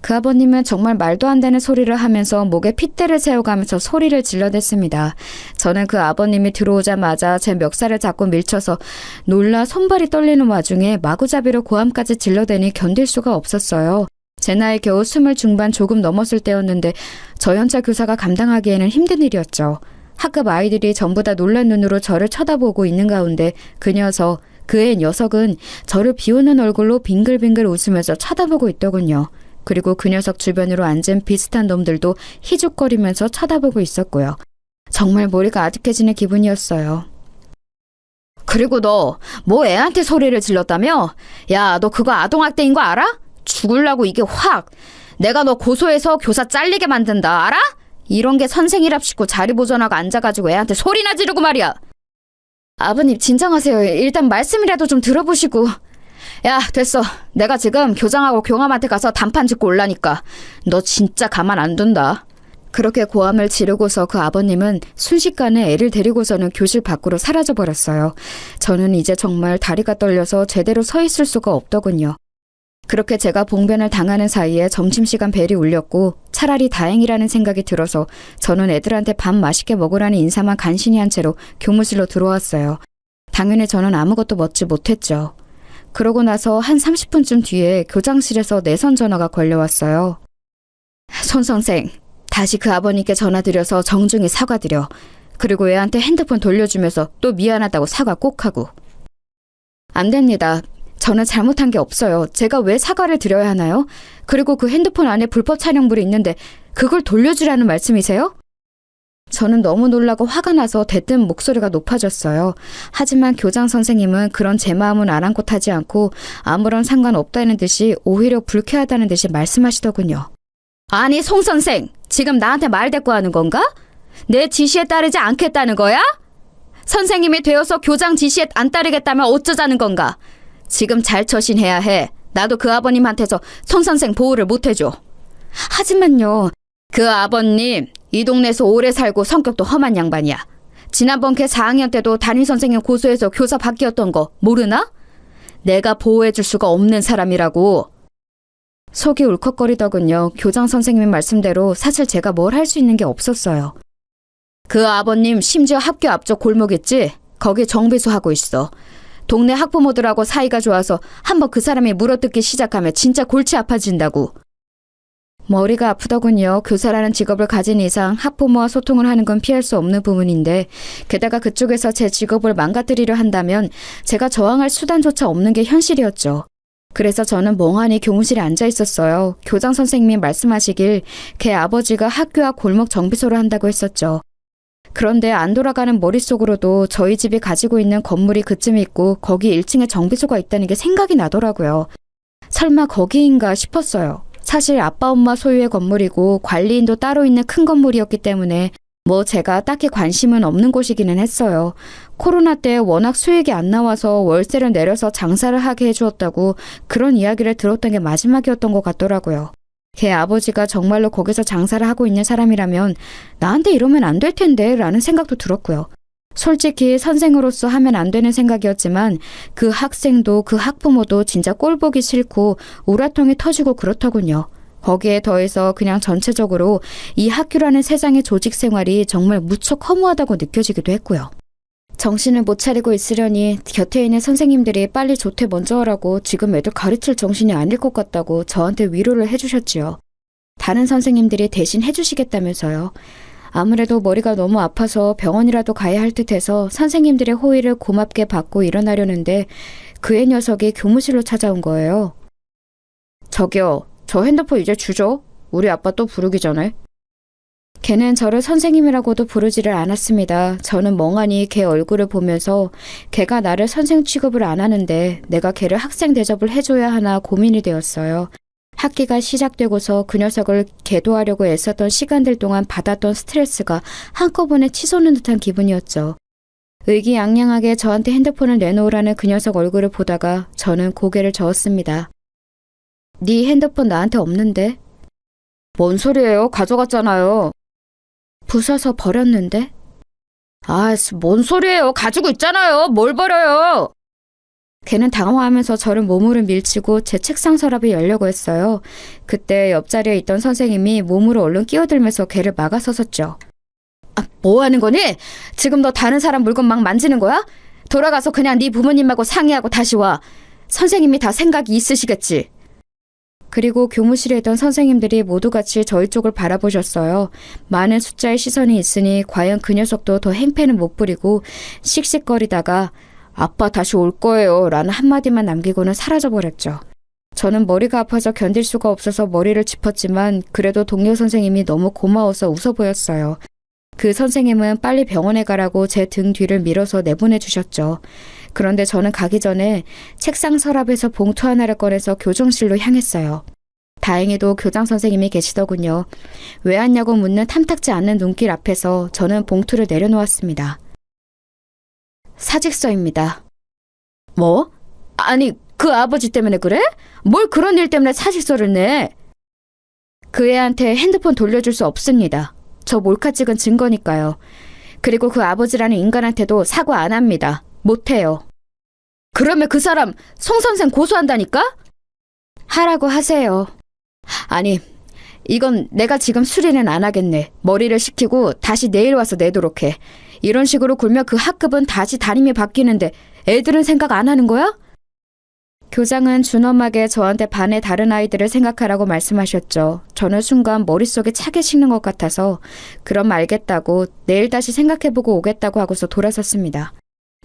[SPEAKER 2] 그 아버님은 정말 말도 안 되는 소리를 하면서 목에 핏대를 세워가면서 소리를 질러댔습니다. 저는 그 아버님이 들어오자마자 제 멱살을 잡고 밀쳐서 놀라 손발이 떨리는 와중에 마구잡이로 고함까지 질러대니 견딜 수가 없었어요. 제 나이 겨우 20 중반 조금 넘었을 때였는데 저 연차 교사가 감당하기에는 힘든 일이었죠. 학급 아이들이 전부 다 놀란 눈으로 저를 쳐다보고 있는 가운데 그 녀석은 저를 비웃는 얼굴로 빙글빙글 웃으면서 쳐다보고 있더군요. 그리고 그 녀석 주변으로 앉은 비슷한 놈들도 희죽거리면서 쳐다보고 있었고요. 정말 머리가 아득해지는 기분이었어요. 그리고 너 뭐 애한테 소리를 질렀다며? 야, 너 그거 아동학대인 거 알아? 죽을라고 이게 확. 내가 너 고소해서 교사 잘리게 만든다, 알아? 이런 게 선생이랍시고 자리 보존하고 앉아가지고 애한테 소리나 지르고 말이야. 아버님 진정하세요. 일단 말씀이라도 좀 들어보시고. 야, 됐어. 내가 지금 교장하고 교감한테 가서 단판 짓고 올라니까 너 진짜 가만 안 둔다. 그렇게 고함을 지르고서 그 아버님은 순식간에 애를 데리고서는 교실 밖으로 사라져버렸어요. 저는 이제 정말 다리가 떨려서 제대로 서 있을 수가 없더군요. 그렇게 제가 봉변을 당하는 사이에 점심시간 벨이 울렸고 차라리 다행이라는 생각이 들어서 저는 애들한테 밥 맛있게 먹으라는 인사만 간신히 한 채로 교무실로 들어왔어요. 당연히 저는 아무것도 먹지 못했죠. 그러고 나서 한 30분쯤 뒤에 교장실에서 내선 전화가 걸려왔어요. 손 선생, 다시 그 아버님께 전화드려서 정중히 사과드려. 그리고 애한테 핸드폰 돌려주면서 또 미안하다고 사과 꼭 하고. 안 됩니다. 저는 잘못한 게 없어요. 제가 왜 사과를 드려야 하나요? 그리고 그 핸드폰 안에 불법 촬영물이 있는데 그걸 돌려주라는 말씀이세요? 저는 너무 놀라고 화가 나서 대뜸 목소리가 높아졌어요. 하지만 교장 선생님은 그런 제 마음은 아랑곳하지 않고 아무런 상관없다는 듯이 오히려 불쾌하다는 듯이 말씀하시더군요. 아니, 송 선생, 지금 나한테 말대꾸하는 건가? 내 지시에 따르지 않겠다는 거야? 선생님이 되어서 교장 지시에 안 따르겠다면 어쩌자는 건가? 지금 잘 처신해야 해. 나도 그 아버님한테서 손 선생 보호를 못 해줘. 하지만요, 그 아버님 이 동네에서 오래 살고 성격도 험한 양반이야. 지난번 걔 4학년 때도 담임선생님 고소해서 교사 바뀌었던 거 모르나? 내가 보호해줄 수가 없는 사람이라고. 속이 울컥거리더군요. 교장 선생님의 말씀대로 사실 제가 뭘 할 수 있는 게 없었어요. 그 아버님 심지어 학교 앞쪽 골목 있지? 거기 정비소 하고 있어. 동네 학부모들하고 사이가 좋아서 한번 그 사람이 물어뜯기 시작하면 진짜 골치 아파진다고. 머리가 아프더군요. 교사라는 직업을 가진 이상 학부모와 소통을 하는 건 피할 수 없는 부분인데 게다가 그쪽에서 제 직업을 망가뜨리려 한다면 제가 저항할 수단조차 없는 게 현실이었죠. 그래서 저는 멍하니 교무실에 앉아 있었어요. 교장 선생님이 말씀하시길 걔 아버지가 학교 앞 골목 정비소를 한다고 했었죠. 그런데 안 돌아가는 머릿속으로도 저희 집이 가지고 있는 건물이 그쯤에 있고 거기 1층에 정비소가 있다는 게 생각이 나더라고요. 설마 거기인가 싶었어요. 사실 아빠 엄마 소유의 건물이고 관리인도 따로 있는 큰 건물이었기 때문에 뭐 제가 딱히 관심은 없는 곳이기는 했어요. 코로나 때 워낙 수익이 안 나와서 월세를 내려서 장사를 하게 해주었다고 그런 이야기를 들었던 게 마지막이었던 것 같더라고요. 걔 아버지가 정말로 거기서 장사를 하고 있는 사람이라면 나한테 이러면 안 될 텐데 라는 생각도 들었고요. 솔직히 선생으로서 하면 안 되는 생각이었지만 그 학생도 그 학부모도 진짜 꼴보기 싫고 우라통이 터지고 그렇더군요. 거기에 더해서 그냥 전체적으로 이 학교라는 세상의 조직 생활이 정말 무척 허무하다고 느껴지기도 했고요. 정신을 못 차리고 있으려니 곁에 있는 선생님들이 빨리 조퇴 먼저 하라고 지금 애들 가르칠 정신이 아닐 것 같다고 저한테 위로를 해주셨지요. 다른 선생님들이 대신 해주시겠다면서요. 아무래도 머리가 너무 아파서 병원이라도 가야 할 듯해서 선생님들의 호의를 고맙게 받고 일어나려는데 그 애 녀석이 교무실로 찾아온 거예요. 저기요, 저 핸드폰 이제 주죠? 우리 아빠 또 부르기 전에. 걔는 저를 선생님이라고도 부르지를 않았습니다. 저는 멍하니 걔 얼굴을 보면서 걔가 나를 선생 취급을 안 하는데 내가 걔를 학생 대접을 해줘야 하나 고민이 되었어요. 학기가 시작되고서 그 녀석을 계도하려고 애썼던 시간들 동안 받았던 스트레스가 한꺼번에 치솟는 듯한 기분이었죠. 의기양양하게 저한테 핸드폰을 내놓으라는 그 녀석 얼굴을 보다가 저는 고개를 저었습니다. 네 핸드폰 나한테 없는데? 뭔 소리예요? 가져갔잖아요. 부숴서 버렸는데? 아, 뭔 소리예요? 가지고 있잖아요. 뭘 버려요? 걔는 당황하면서 저를 몸으로 밀치고 제 책상 서랍이 열려고 했어요. 그때 옆자리에 있던 선생님이 몸으로 얼른 끼어들면서 걔를 막아서섰죠. 아, 뭐 하는 거니? 지금 너 다른 사람 물건 막 만지는 거야? 돌아가서 그냥 네 부모님하고 상의하고 다시 와. 선생님이 다 생각이 있으시겠지. 그리고 교무실에 있던 선생님들이 모두 같이 저희 쪽을 바라보셨어요. 많은 숫자의 시선이 있으니 과연 그 녀석도 더 행패는 못 부리고 씩씩거리다가 아빠 다시 올 거예요 라는 한마디만 남기고는 사라져버렸죠. 저는 머리가 아파서 견딜 수가 없어서 머리를 짚었지만 그래도 동료 선생님이 너무 고마워서 웃어 보였어요. 그 선생님은 빨리 병원에 가라고 제 등 뒤를 밀어서 내보내 주셨죠. 그런데 저는 가기 전에 책상 서랍에서 봉투 하나를 꺼내서 교정실로 향했어요. 다행히도 교장 선생님이 계시더군요. 왜 왔냐고 묻는 탐탁지 않는 눈길 앞에서 저는 봉투를 내려놓았습니다. 사직서입니다. 뭐? 아니, 그 아버지 때문에 그래? 뭘 그런 일 때문에 사직서를 내? 그 애한테 핸드폰 돌려줄 수 없습니다. 저 몰카 찍은 증거니까요. 그리고 그 아버지라는 인간한테도 사과 안 합니다. 못해요. 그러면 그 사람 송 선생 고소한다니까? 하라고 하세요. 아니, 이건 내가 지금 수리는 안 하겠네. 머리를 식히고 다시 내일 와서 내도록 해. 이런 식으로 굴면 그 학급은 다시 담임이 바뀌는데 애들은 생각 안 하는 거야? 교장은 준엄하게 저한테 반의 다른 아이들을 생각하라고 말씀하셨죠. 저는 순간 머릿속에 차게 식는 것 같아서 그럼 알겠다고 내일 다시 생각해보고 오겠다고 하고서 돌아섰습니다.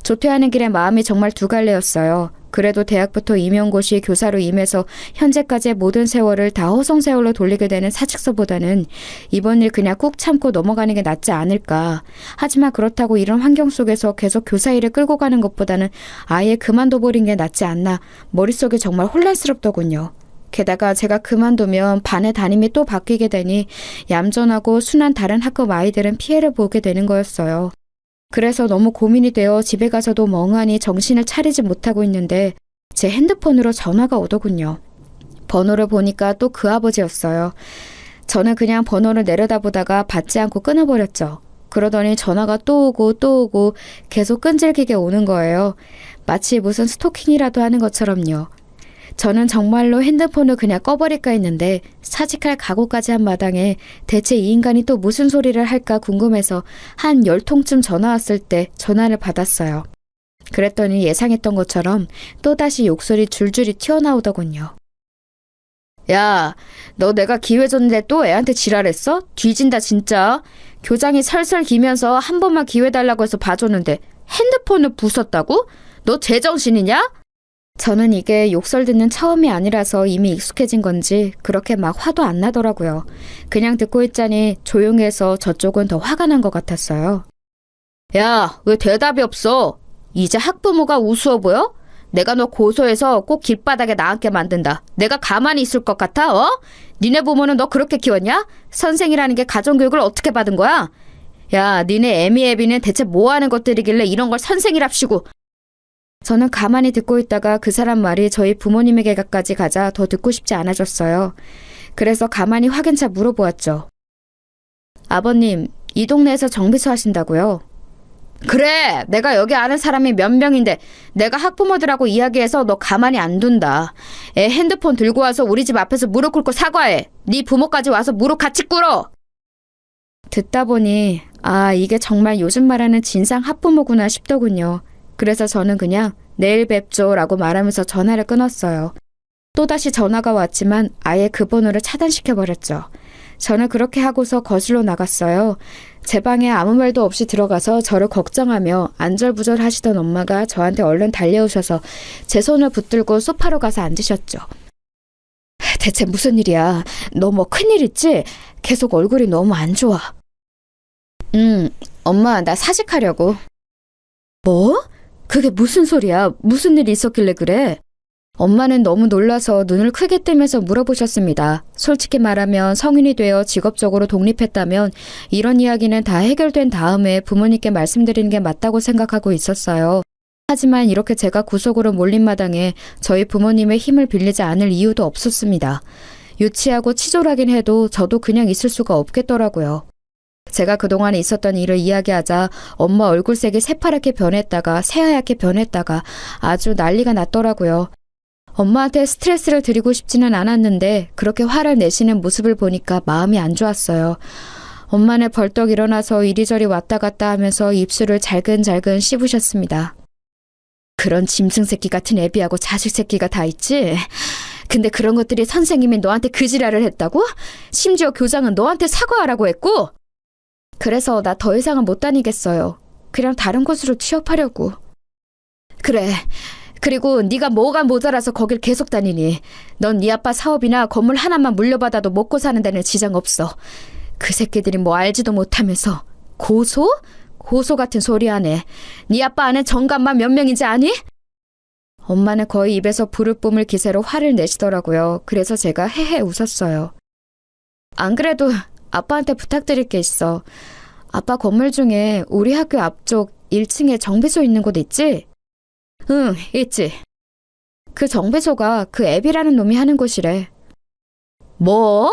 [SPEAKER 2] 조퇴하는 길에 마음이 정말 두 갈래였어요. 그래도 대학부터 임용고시 교사로 임해서 현재까지의 모든 세월을 다 허송세월로 돌리게 되는 사직서보다는 이번 일 그냥 꾹 참고 넘어가는 게 낫지 않을까. 하지만 그렇다고 이런 환경 속에서 계속 교사 일을 끌고 가는 것보다는 아예 그만둬버린 게 낫지 않나. 머릿속이 정말 혼란스럽더군요. 게다가 제가 그만두면 반의 담임이 또 바뀌게 되니 얌전하고 순한 다른 학급 아이들은 피해를 보게 되는 거였어요. 그래서 너무 고민이 되어 집에 가서도 멍하니 정신을 차리지 못하고 있는데 제 핸드폰으로 전화가 오더군요. 번호를 보니까 또 그 아버지였어요. 저는 그냥 번호를 내려다보다가 받지 않고 끊어버렸죠. 그러더니 전화가 또 오고 또 오고 계속 끈질기게 오는 거예요. 마치 무슨 스토킹이라도 하는 것처럼요. 저는 정말로 핸드폰을 그냥 꺼버릴까 했는데 사직할 각오까지 한 마당에 대체 이 인간이 또 무슨 소리를 할까 궁금해서 한 10통쯤 전화 왔을 때 전화를 받았어요. 그랬더니 예상했던 것처럼 또다시 욕설이 줄줄이 튀어나오더군요. 야, 너 내가 기회 줬는데 또 애한테 지랄했어? 뒤진다 진짜. 교장이 설설 기면서 한 번만 기회 달라고 해서 봐줬는데 핸드폰을 부쉈다고? 너 제정신이냐? 저는 이게 욕설 듣는 처음이 아니라서 이미 익숙해진 건지 그렇게 막 화도 안 나더라고요. 그냥 듣고 있자니 조용해서 저쪽은 더 화가 난 것 같았어요. 야, 왜 대답이 없어? 이제 학부모가 우스워 보여? 내가 너 고소해서 꼭 길바닥에 나앉게 만든다. 내가 가만히 있을 것 같아? 어? 니네 부모는 너 그렇게 키웠냐? 선생이라는 게 가정교육을 어떻게 받은 거야? 야, 니네 애미 애비는 대체 뭐 하는 것들이길래 이런 걸 선생이랍시고. 저는 가만히 듣고 있다가 그 사람 말이 저희 부모님에게까지 가자 더 듣고 싶지 않아졌어요. 그래서 가만히 확인차 물어보았죠. 아버님, 이 동네에서 정비소 하신다고요? 그래, 내가 여기 아는 사람이 몇 명인데 내가 학부모들하고 이야기해서 너 가만히 안 둔다. 애 핸드폰 들고 와서 우리 집 앞에서 무릎 꿇고 사과해. 네 부모까지 와서 무릎 같이 꿇어. 듣다 보니 이게 정말 요즘 말하는 진상 학부모구나 싶더군요. 그래서 저는 그냥 내일 뵙죠 라고 말하면서 전화를 끊었어요. 또다시 전화가 왔지만 아예 그 번호를 차단시켜버렸죠. 저는 그렇게 하고서 거실로 나갔어요. 제 방에 아무 말도 없이 들어가서 저를 걱정하며 안절부절 하시던 엄마가 저한테 얼른 달려오셔서 제 손을 붙들고 소파로 가서 앉으셨죠. 대체 무슨 일이야? 너 뭐 큰일 있지? 계속 얼굴이 너무 안 좋아. 엄마 나 사직하려고. 뭐? 그게 무슨 소리야? 무슨 일이 있었길래 그래? 엄마는 너무 놀라서 눈을 크게 뜨면서 물어보셨습니다. 솔직히 말하면 성인이 되어 직업적으로 독립했다면 이런 이야기는 다 해결된 다음에 부모님께 말씀드리는 게 맞다고 생각하고 있었어요. 하지만 이렇게 제가 구속으로 몰린 마당에 저희 부모님의 힘을 빌리지 않을 이유도 없었습니다. 유치하고 치졸하긴 해도 저도 그냥 있을 수가 없겠더라고요. 제가 그동안 있었던 일을 이야기하자 엄마 얼굴색이 새파랗게 변했다가 새하얗게 변했다가 아주 난리가 났더라고요. 엄마한테 스트레스를 드리고 싶지는 않았는데 그렇게 화를 내시는 모습을 보니까 마음이 안 좋았어요. 엄마는 벌떡 일어나서 이리저리 왔다 갔다 하면서 입술을 잘근잘근 씹으셨습니다. 그런 짐승 새끼 같은 애비하고 자식 새끼가 다 있지? 근데 그런 것들이 선생님이 너한테 그 지랄을 했다고? 심지어 교장은 너한테 사과하라고 했고? 그래서 나 더 이상은 못 다니겠어요. 그냥 다른 곳으로 취업하려고. 그래. 그리고 네가 뭐가 모자라서 거길 계속 다니니. 넌 네 아빠 사업이나 건물 하나만 물려받아도 먹고 사는 데는 지장 없어. 그 새끼들이 뭐 알지도 못하면서. 고소? 고소 같은 소리 하네. 네 아빠 아는 정감만 몇 명인지 아니? 엄마는 거의 입에서 불을 뿜을 기세로 화를 내시더라고요. 그래서 제가 헤헤 웃었어요. 안 그래도 아빠한테 부탁드릴 게 있어. 아빠 건물 중에 우리 학교 앞쪽 1층에 정비소 있는 곳 있지? 응, 있지. 그 정비소가 그 앱이라는 놈이 하는 곳이래. 뭐?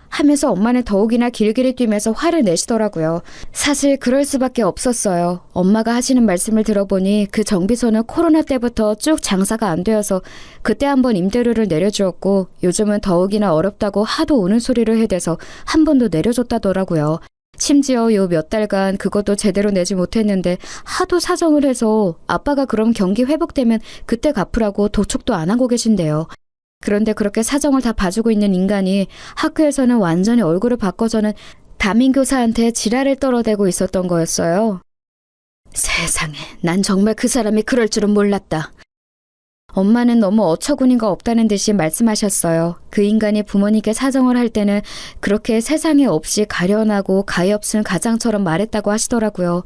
[SPEAKER 2] 하면서 엄마는 더욱이나 길길이 뛰면서 화를 내시더라고요. 사실 그럴 수밖에 없었어요. 엄마가 하시는 말씀을 들어보니 그 정비소는 코로나 때부터 쭉 장사가 안 되어서 그때 한번 임대료를 내려주었고 요즘은 더욱이나 어렵다고 하도 우는 소리를 해대서 한 번도 내려줬다더라고요. 심지어 요 몇 달간 그것도 제대로 내지 못했는데 하도 사정을 해서 아빠가 그럼 경기 회복되면 그때 갚으라고 도촉도 안 하고 계신데요. 그런데 그렇게 사정을 다 봐주고 있는 인간이 학교에서는 완전히 얼굴을 바꿔서는 담임교사한테 지랄을 떨어대고 있었던 거였어요. 세상에, 난 정말 그 사람이 그럴 줄은 몰랐다. 엄마는 너무 어처구니가 없다는 듯이 말씀하셨어요. 그 인간이 부모님께 사정을 할 때는 그렇게 세상에 없이 가련하고 가엾은 가장처럼 말했다고 하시더라고요.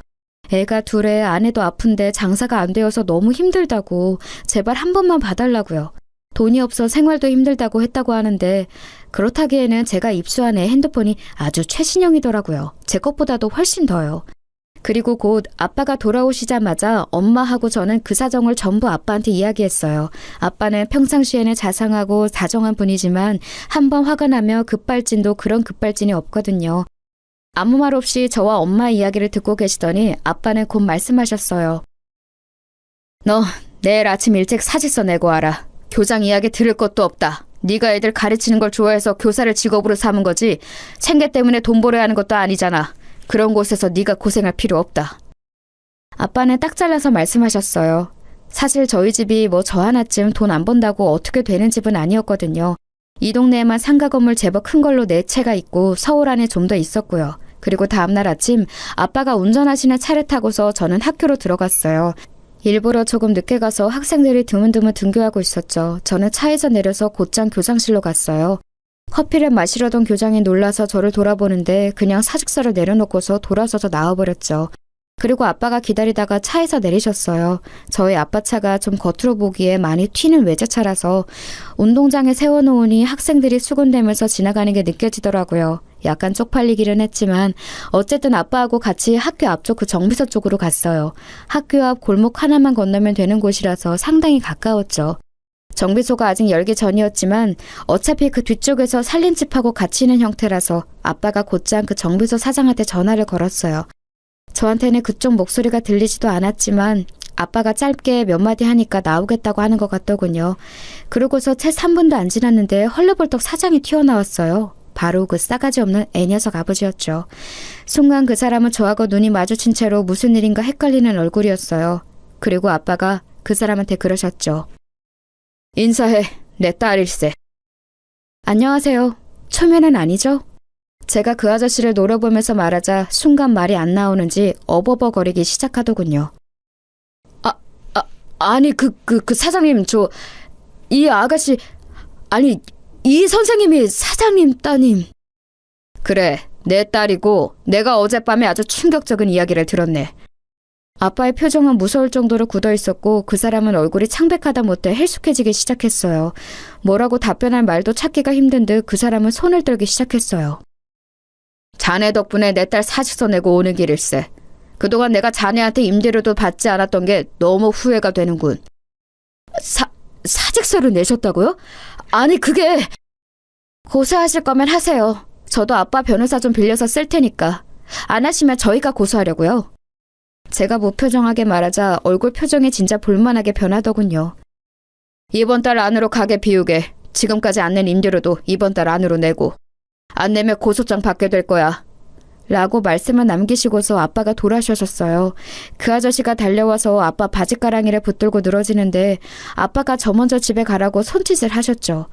[SPEAKER 2] 애가 둘에 아내도 아픈데 장사가 안 되어서 너무 힘들다고 제발 한 번만 봐달라고요. 돈이 없어 생활도 힘들다고 했다고 하는데 그렇다기에는 제가 입수한 애 핸드폰이 아주 최신형이더라고요. 제 것보다도 훨씬 더요. 그리고 곧 아빠가 돌아오시자마자 엄마하고 저는 그 사정을 전부 아빠한테 이야기했어요. 아빠는 평상시에는 자상하고 다정한 분이지만 한번 화가 나면 급발진도 그런 급발진이 없거든요. 아무 말 없이 저와 엄마 이야기를 듣고 계시더니 아빠는 곧 말씀하셨어요. 너 내일 아침 일찍 사직서 내고 와라. 교장 이야기 들을 것도 없다. 네가 애들 가르치는 걸 좋아해서 교사를 직업으로 삼은 거지 생계 때문에 돈 벌어야 하는 것도 아니잖아. 그런 곳에서 네가 고생할 필요 없다. 아빠는 딱 잘라서 말씀하셨어요. 사실 저희 집이 뭐 저 하나쯤 돈 안 번다고 어떻게 되는 집은 아니었거든요. 이 동네에만 상가 건물 제법 큰 걸로 4채가 있고 서울 안에 좀 더 있었고요. 그리고 다음날 아침 아빠가 운전하시는 차를 타고서 저는 학교로 들어갔어요. 일부러 조금 늦게 가서 학생들이 드문드문 등교하고 있었죠. 저는 차에서 내려서 곧장 교장실로 갔어요. 커피를 마시려던 교장이 놀라서 저를 돌아보는데 그냥 사직서를 내려놓고서 돌아서서 나와버렸죠. 그리고 아빠가 기다리다가 차에서 내리셨어요. 저희 아빠 차가 좀 겉으로 보기에 많이 튀는 외제차라서 운동장에 세워놓으니 학생들이 수군대면서 지나가는 게 느껴지더라고요. 약간 쪽팔리기는 했지만 어쨌든 아빠하고 같이 학교 앞쪽 그 정비소 쪽으로 갔어요. 학교 앞 골목 하나만 건너면 되는 곳이라서 상당히 가까웠죠. 정비소가 아직 열기 전이었지만 어차피 그 뒤쪽에서 살림집하고 같이 있는 형태라서 아빠가 곧장 그 정비소 사장한테 전화를 걸었어요. 저한테는 그쪽 목소리가 들리지도 않았지만 아빠가 짧게 몇 마디 하니까 나오겠다고 하는 것 같더군요. 그러고서 채 3분도 안 지났는데 헐레벌떡 사장이 튀어나왔어요. 바로 그 싸가지 없는 애녀석 아버지였죠. 순간 그 사람은 저하고 눈이 마주친 채로 무슨 일인가 헷갈리는 얼굴이었어요. 그리고 아빠가 그 사람한테 그러셨죠. 인사해. 내 딸일세. 안녕하세요. 초면은 아니죠? 제가 그 아저씨를 노려보면서 말하자 순간 말이 안 나오는지 어버버거리기 시작하더군요. 아니 그 사장님 이 아가씨 아니 이 선생님이 사장님 따님. 그래 내 딸이고 내가 어젯밤에 아주 충격적인 이야기를 들었네. 아빠의 표정은 무서울 정도로 굳어있었고 그 사람은 얼굴이 창백하다 못해 헬쑥해지기 시작했어요. 뭐라고 답변할 말도 찾기가 힘든 듯 그 사람은 손을 떨기 시작했어요. 자네 덕분에 내 딸 사직서 내고 오는 길일세. 그동안 내가 자네한테 임대료도 받지 않았던 게 너무 후회가 되는군. 사직서를 내셨다고요? 아니 그게... 고소하실 거면 하세요. 저도 아빠 변호사 좀 빌려서 쓸 테니까. 안 하시면 저희가 고소하려고요. 제가 무표정하게 말하자 얼굴 표정이 진짜 볼만하게 변하더군요. 이번 달 안으로 가게 비우게. 지금까지 안 낸 임대료도 이번 달 안으로 내고. 안 내면 고소장 받게 될 거야. 라고 말씀을 남기시고서 아빠가 돌아서셨어요. 그 아저씨가 달려와서 아빠 바지가랑이를 붙들고 늘어지는데 아빠가 저 먼저 집에 가라고 손짓을 하셨죠.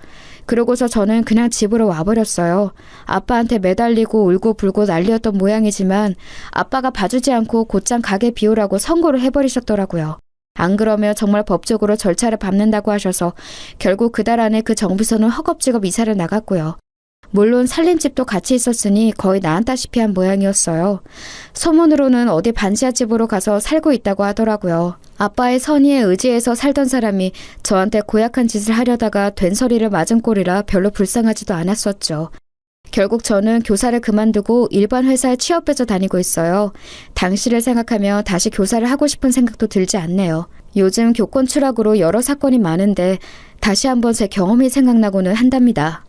[SPEAKER 2] 그러고서 저는 그냥 집으로 와버렸어요. 아빠한테 매달리고 울고 불고 난리였던 모양이지만 아빠가 봐주지 않고 곧장 가게 비우라고 선고를 해버리셨더라고요. 안 그러면 정말 법적으로 절차를 밟는다고 하셔서 결국 그달 안에 그 정비소는 허겁지겁 이사를 나갔고요. 물론 살림집도 같이 있었으니 거의 나앉다시피 한 모양이었어요. 소문으로는 어디 반지하 집으로 가서 살고 있다고 하더라고요. 아빠의 선의에 의지해서 살던 사람이 저한테 고약한 짓을 하려다가 된소리를 맞은 꼴이라 별로 불쌍하지도 않았었죠. 결국 저는 교사를 그만두고 일반 회사에 취업해서 다니고 있어요. 당시를 생각하며 다시 교사를 하고 싶은 생각도 들지 않네요. 요즘 교권 추락으로 여러 사건이 많은데 다시 한번 제 경험이 생각나고는 한답니다.